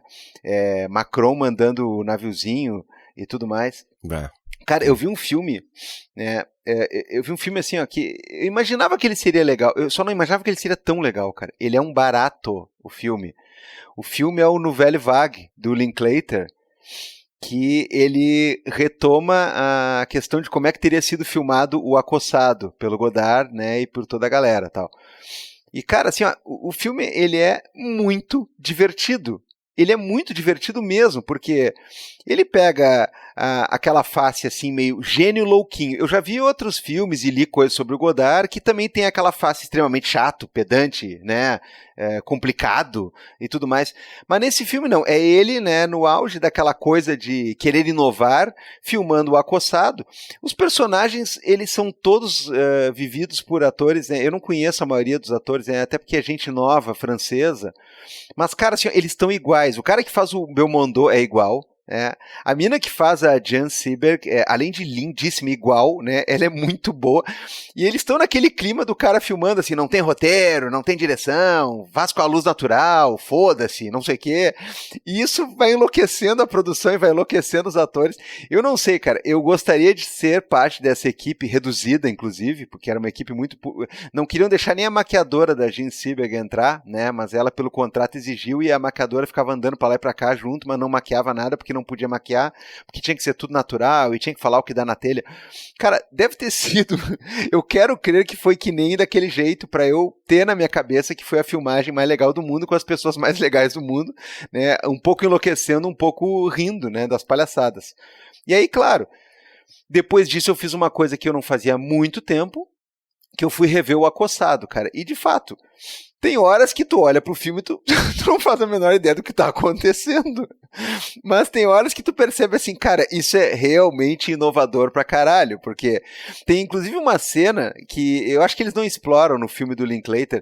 Macron mandando o naviozinho e tudo mais. Cara, eu vi um filme, né? Eu vi um filme assim, ó, que eu imaginava que ele seria legal, eu só não imaginava que ele seria tão legal, cara. Ele é um barato, o filme. O filme é o Nouvelle Vague, do Linklater, que ele retoma a questão de como é que teria sido filmado O Acossado, pelo Godard, né, e por toda a galera, tal. E, cara, assim, ó, o filme, ele é muito divertido. Ele é muito divertido mesmo, porque ele pega aquela face assim, meio gênio louquinho. Eu já vi outros filmes e li coisas sobre o Godard que também tem aquela face extremamente chato, pedante, né, complicado e tudo mais. Mas nesse filme não, é ele, né, no auge daquela coisa de querer inovar, filmando O Acossado. Os personagens, eles são todos vividos por atores, né? Eu não conheço a maioria dos atores, né? Até porque é gente nova, francesa. Mas, cara, assim, eles estão iguais. O cara que faz o Belmondo é igual. A mina que faz a Jan Seberg, além de lindíssima, igual, né? Ela é muito boa. E eles estão naquele clima do cara filmando assim, não tem roteiro, não tem direção, faz com a luz natural, foda-se, não sei o quê. E isso vai enlouquecendo a produção e vai enlouquecendo os atores. Eu não sei, cara, eu gostaria de ser parte dessa equipe, reduzida, inclusive, porque era uma equipe muito... Não queriam deixar nem a maquiadora da Jan Seberg entrar, né? Mas ela, pelo contrato, exigiu e a maquiadora ficava andando pra lá e pra cá junto, mas não maquiava nada, porque não podia maquiar, porque tinha que ser tudo natural e tinha que falar o que dá na telha. Cara, deve ter sido... Eu quero crer que foi que nem daquele jeito pra eu ter na minha cabeça que foi a filmagem mais legal do mundo com as pessoas mais legais do mundo, né? Um pouco enlouquecendo, um pouco rindo, né? Das palhaçadas. E aí, claro, depois disso eu fiz uma coisa que eu não fazia há muito tempo, que eu fui rever O Acossado, cara. E, de fato, tem horas que tu olha pro filme e tu não faz a menor ideia do que tá acontecendo. Mas tem horas que tu percebe assim, cara, isso é realmente inovador pra caralho, porque tem inclusive uma cena que eu acho que eles não exploram no filme do Linklater,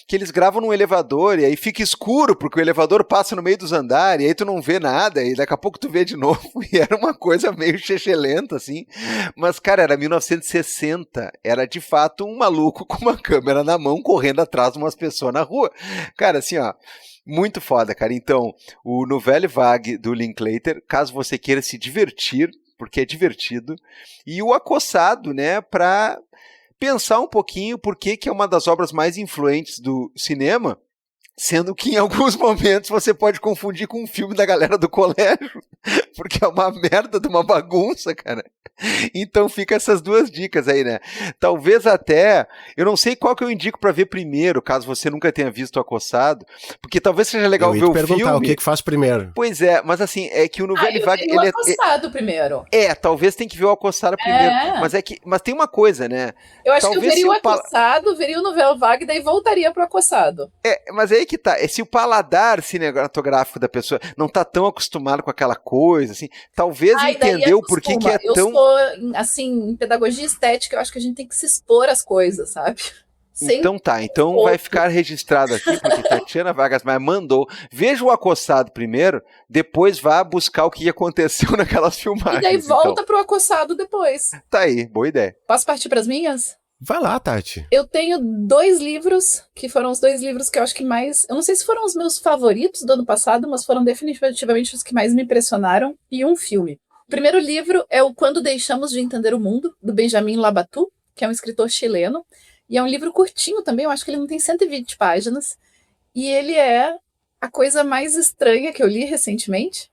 que eles gravam num elevador e aí fica escuro, porque o elevador passa no meio dos andares, e aí tu não vê nada, e daqui a pouco tu vê de novo, e era uma coisa meio chechelenta, assim. Mas, cara, era 1960, era de fato um maluco com uma câmera na mão, correndo atrás de umas pessoas na rua. Cara, assim, ó, muito foda, cara. Então, o Nouvelle Vague do Linklater, caso você queira se divertir, porque é divertido, e o Acossado, né, pra pensar um pouquinho por que é uma das obras mais influentes do cinema, sendo que em alguns momentos você pode confundir com um filme da galera do colégio, porque é uma merda de uma bagunça, cara. Então fica essas duas dicas aí, né? Talvez até, eu não sei qual que eu indico pra ver primeiro, caso você nunca tenha visto o Acossado, porque talvez seja legal ver o filme. O que faz primeiro? Pois é, mas assim, é que o Nouvelle Vague... Eu vi o Acossado primeiro. Talvez tem que ver o Acossado primeiro, mas tem uma coisa, né? Eu acho que eu veria o Acossado, veria o Nouvelle Vague, daí voltaria pro Acossado. Mas aí que tá, se o paladar cinematográfico da pessoa não tá tão acostumado com aquela coisa, assim, talvez entender o porquê que é tão... Assim, em pedagogia estética, eu acho que a gente tem que se expor às coisas, sabe? Então vai ficar registrado aqui, porque Tatiana Vargas Maia mandou. Veja o Acossado primeiro, depois vá buscar o que aconteceu naquelas filmagens. E daí volta pro Acossado depois. Tá aí, boa ideia. Posso partir pras minhas? Vai lá, Tati. Eu tenho 2 livros, que foram os 2 livros que eu acho que mais... Eu não sei se foram os meus favoritos do ano passado, mas foram definitivamente os que mais me impressionaram, e um filme. O primeiro livro é o Quando Deixamos de Entender o Mundo, do Benjamin Labatut, que é um escritor chileno. E é um livro curtinho também, eu acho que ele não tem 120 páginas. E ele é a coisa mais estranha que eu li recentemente,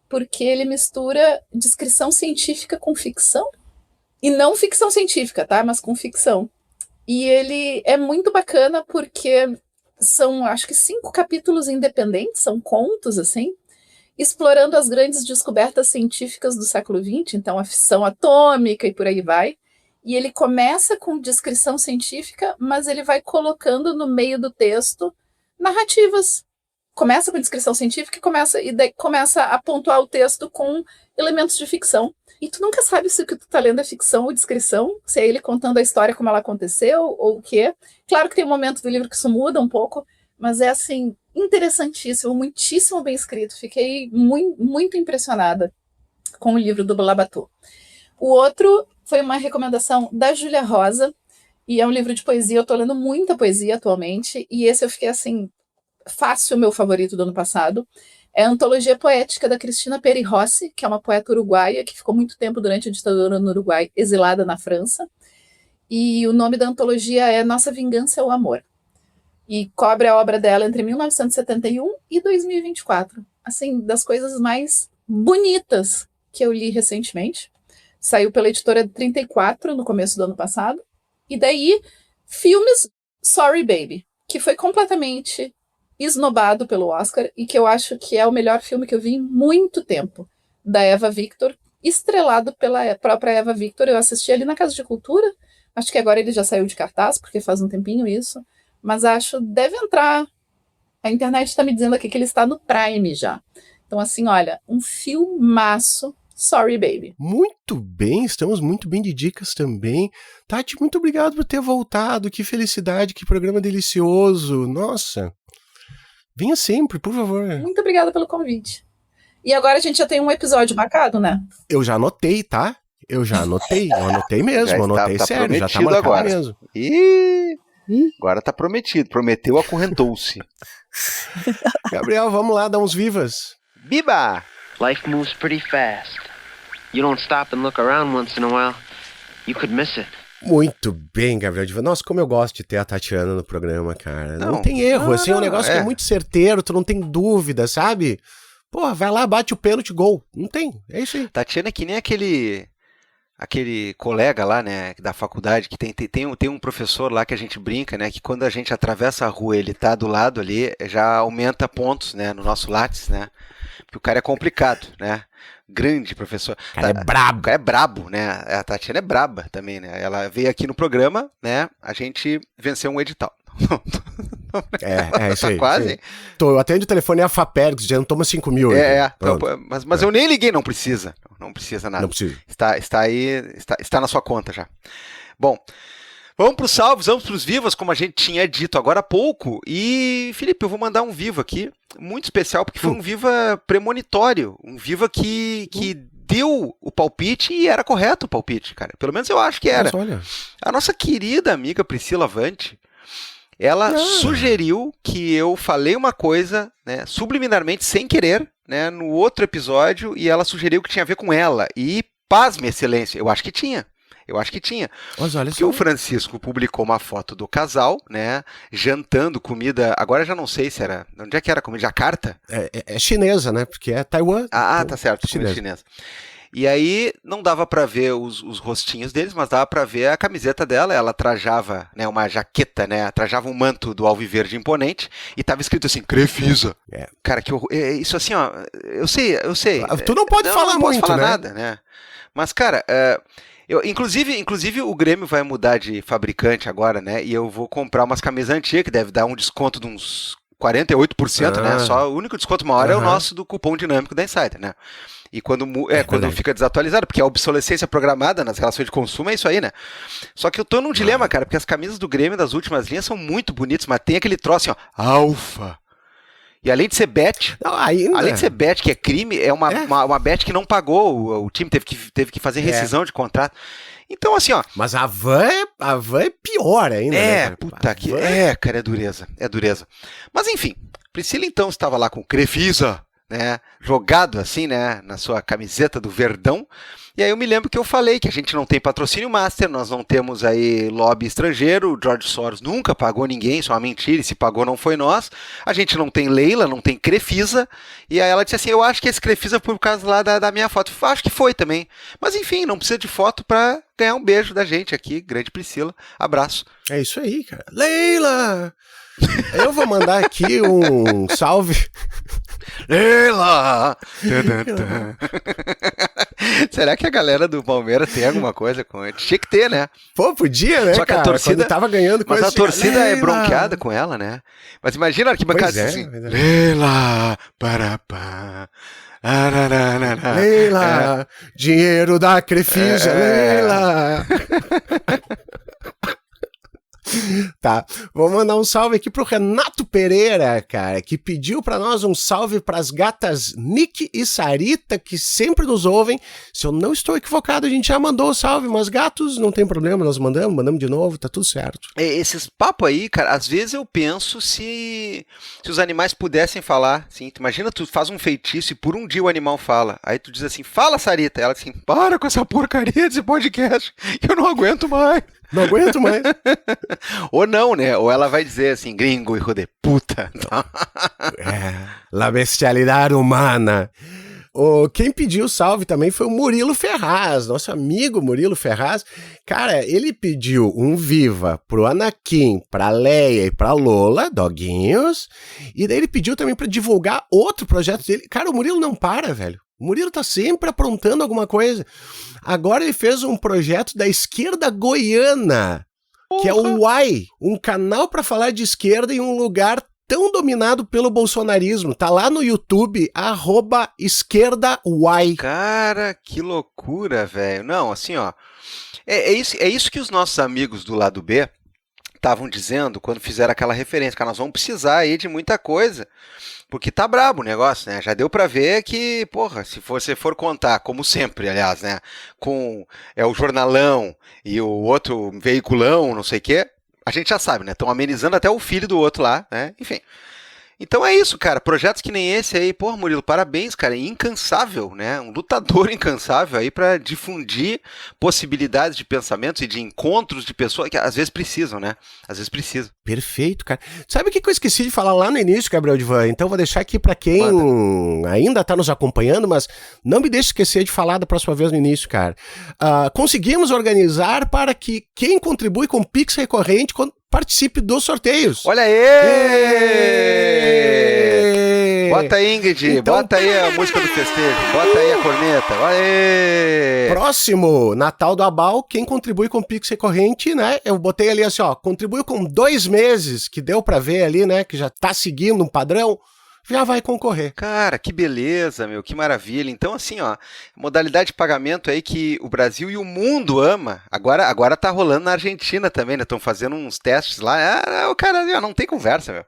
porque ele mistura descrição científica com ficção. E não ficção científica, tá? Mas com ficção. E ele é muito bacana porque são, acho que 5 capítulos independentes, são contos, assim, explorando as grandes descobertas científicas do século XX, então a fissão atômica e por aí vai. E ele começa com descrição científica, mas ele vai colocando no meio do texto narrativas. Começa com descrição científica e daí começa a pontuar o texto com elementos de ficção. E tu nunca sabe se o que tu tá lendo é ficção ou descrição, se é ele contando a história como ela aconteceu ou o quê. Claro que tem um momento do livro que isso muda um pouco, mas é assim, interessantíssimo, muitíssimo bem escrito. Fiquei muito impressionada com o livro do Labatut. O outro foi uma recomendação da Júlia Rosa, e é um livro de poesia. Eu tô lendo muita poesia atualmente, e esse eu fiquei assim, fácil o meu favorito do ano passado. É a Antologia Poética da Cristina Peri Rossi, que é uma poeta uruguaia que ficou muito tempo durante a ditadura no Uruguai, exilada na França. E o nome da antologia é Nossa Vingança é o Amor. E cobre a obra dela entre 1971 e 2024. Assim, das coisas mais bonitas que eu li recentemente. Saiu pela editora 34 no começo do ano passado. E daí, filmes Sorry Baby, que foi completamente esnobado pelo Oscar e que eu acho que é o melhor filme que eu vi em muito tempo, da Eva Victor, estrelado pela própria Eva Victor. Eu assisti ali na Casa de Cultura, acho que agora ele já saiu de cartaz, porque faz um tempinho isso, mas acho, deve entrar, a internet está me dizendo aqui que ele está no Prime já. Então assim, olha, um filmaço, Sorry Baby. Muito bem, estamos muito bem de dicas também. Tati, muito obrigado por ter voltado, que felicidade, que programa delicioso, nossa. Venha sempre, por favor. Muito obrigada pelo convite. E agora a gente já tem um episódio marcado, né? Eu já anotei, tá? Eu anotei mesmo, anotei sério, já tá marcado agora mesmo. Agora tá prometido, prometeu, acorrentou-se. Gabriel, vamos lá, dar uns vivas. Biba! Life moves pretty fast. You don't stop and look around once in a while, you could miss it. Muito bem, Gabriel Diva. Nossa, como eu gosto de ter a Tatiana no programa, cara. Não tem erro, assim, é um negócio que é muito certeiro, tu não tem dúvida, sabe? Pô, vai lá, bate o pênalti, gol. Não tem, é isso aí. Tatiana é que nem aquele colega lá, né, da faculdade, que tem um professor lá que a gente brinca, né, que quando a gente atravessa a rua, ele tá do lado ali, já aumenta pontos, né, no nosso Lattes, né, porque o cara é complicado, né, grande professor. O cara é brabo. O cara é brabo, né, a Tatiana é braba também, né, ela veio aqui no programa, né, a gente venceu um edital. É isso aí. Quase. Isso aí. Eu atendo o telefone a Fapergs, dizendo toma 5 mil. Então, mas eu nem liguei, não precisa nada. Não precisa. Está aí, está na sua conta já. Bom, vamos para os salves, vamos para os vivas, como a gente tinha dito agora há pouco. E, Felipe, eu vou mandar um viva aqui, muito especial, porque foi um viva premonitório, um viva que deu o palpite e era correto o palpite, cara. Pelo menos eu acho que era. Mas olha. A nossa querida amiga Priscila Vante, ela sugeriu que eu falei uma coisa, né, subliminarmente, sem querer, né, no outro episódio, e ela sugeriu que tinha a ver com ela. E, pasme, excelência, eu acho que tinha. Mas olha Porque só. o Francisco publicou uma foto do casal, né, jantando comida, agora já não sei se era, onde é que era a comida? Jacarta? É chinesa, né? Porque é Taiwan. Ah, tá certo, comida Chinesa. chinesa. E aí não dava pra ver os rostinhos deles, mas dava pra ver a camiseta dela. Ela trajava, né, uma jaqueta, né, trajava um manto do alviverde imponente e tava escrito assim, Crefisa. Cara, que horror. Isso assim, ó, eu sei. Tu não pode falar não muito, posso falar né? nada, né? Mas, cara, inclusive o Grêmio vai mudar de fabricante agora, né? E eu vou comprar umas camisas antigas, que deve dar um desconto de uns 48%, né? Só o único desconto maior é o nosso do cupom dinâmico da Insider, né? E quando fica desatualizado, porque a obsolescência programada nas relações de consumo é isso aí, né? Só que eu tô num dilema, cara, porque as camisas do Grêmio das últimas linhas são muito bonitas, mas tem aquele troço assim, ó, alfa. E além de ser bet, que é crime, é uma bet que não pagou, o time teve que fazer rescisão de contrato. Então, assim, ó. Mas a van é pior ainda, né? Puta que. Cara, é dureza. Mas enfim, Priscila então estava lá com Crefisa, né, jogado assim, né, na sua camiseta do Verdão. E aí eu me lembro que eu falei que a gente não tem patrocínio master, nós não temos aí lobby estrangeiro, o George Soros nunca pagou ninguém, isso é uma mentira, e se pagou não foi nós. A gente não tem Leila, não tem Crefisa. E aí ela disse assim, eu acho que esse Crefisa foi por causa lá da minha foto. Eu acho que foi também. Mas enfim, não precisa de foto pra ganhar um beijo da gente aqui, grande Priscila. Abraço. É isso aí, cara. Leila! Eu vou mandar aqui um salve. Leila! Será que a galera do Palmeiras tem alguma coisa com ele? Tinha que ter, né? Pô, podia, né, Só que cara? a torcida Quando tava ganhando mas coisa a torcida Leila! é bronqueada com ela, né? Mas imagina a arquibancada assim. Leila! Parapá! Leila! Dinheiro da Crefisa, Leila! Tá, vou mandar um salve aqui pro Renato Pereira, cara, que pediu pra nós um salve pras gatas Nick e Sarita, que sempre nos ouvem. Se eu não estou equivocado, a gente já mandou o salve, mas gatos, não tem problema, nós mandamos de novo, tá tudo certo. Esses papos aí, cara, às vezes eu penso se os animais pudessem falar, assim, imagina tu faz um feitiço e por um dia o animal fala, aí tu diz assim, fala Sarita, ela diz assim, para com essa porcaria desse podcast, que eu não aguento mais. Não aguento mais. Ou não, né? Ou ela vai dizer assim, gringo, hijo de puta. La bestialidade humana. Quem pediu salve também foi o Murilo Ferraz, nosso amigo Murilo Ferraz. Cara, ele pediu um viva pro Anakin, pra Leia e pra Lola, doguinhos. E daí ele pediu também pra divulgar outro projeto dele. Cara, o Murilo não para, velho. O Murilo tá sempre aprontando alguma coisa. Agora ele fez um projeto da esquerda goiana, que é o Uai, um canal pra falar de esquerda em um lugar tão dominado pelo bolsonarismo. Tá lá no YouTube, @esquerdauai. Cara, que loucura, velho. Não, assim, ó. É isso que os nossos amigos do lado B estavam dizendo quando fizeram aquela referência, que nós vamos precisar aí de muita coisa. Porque tá brabo o negócio, né? Já deu pra ver que, porra, se você for contar, como sempre, aliás, né? Com o jornalão e o outro veiculão, não sei o quê, a gente já sabe, né? Estão amenizando até o filho do outro lá, né? Enfim. Então é isso, cara. Projetos que nem esse aí, porra, Murilo, parabéns, cara. Incansável, né? Um lutador incansável aí pra difundir possibilidades de pensamentos e de encontros de pessoas que às vezes precisam, né? Às vezes precisam. Perfeito, cara. Sabe o que eu esqueci de falar lá no início, Gabriel Divan? Então vou deixar aqui pra quem ainda tá nos acompanhando, mas não me deixe esquecer de falar da próxima vez no início, cara. Conseguimos organizar para que quem contribui com Pix recorrente participe dos sorteios. Olha aí! Bota aí, Ingrid, então, bota aí a música do festejo, bota aí a corneta, olha aí! Próximo Natal do Abal, quem contribui com o Pix recorrente, né? Eu botei ali assim, ó, contribuiu com 2 meses, que deu pra ver ali, né? Que já tá seguindo um padrão, já vai concorrer. Cara, que beleza, meu, que maravilha. Então, assim, ó, modalidade de pagamento aí que o Brasil e o mundo ama. Agora tá rolando na Argentina também, né? Estão fazendo uns testes lá. O cara, não tem conversa, meu.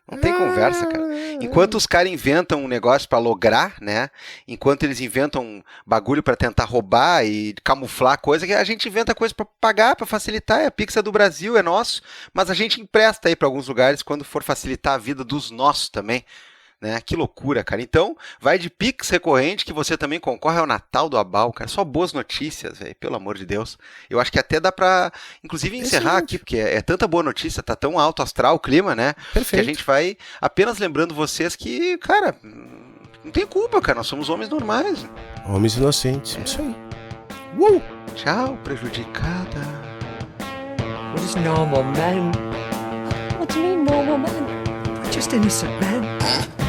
Não tem conversa, cara. Enquanto os caras inventam um negócio pra lograr, né? Enquanto eles inventam um bagulho pra tentar roubar e camuflar coisa, que a gente inventa coisa pra pagar, pra facilitar. A Pix é do Brasil, é nosso, mas a gente empresta aí pra alguns lugares quando for facilitar a vida dos nossos também. Né? Que loucura, cara. Então, vai de Pix recorrente que você também concorre ao Natal do Abal, cara. Só boas notícias, velho. Pelo amor de Deus. Eu acho que até dá pra, inclusive, encerrar aqui, porque é tanta boa notícia, tá tão alto astral o clima, né? Perfeito. Que a gente vai apenas lembrando vocês que, cara, não tem culpa, cara. Nós somos homens normais. Homens inocentes. Isso aí. Tchau, prejudicada. What is normal, man? What do you mean, normal man? Just innocent, man.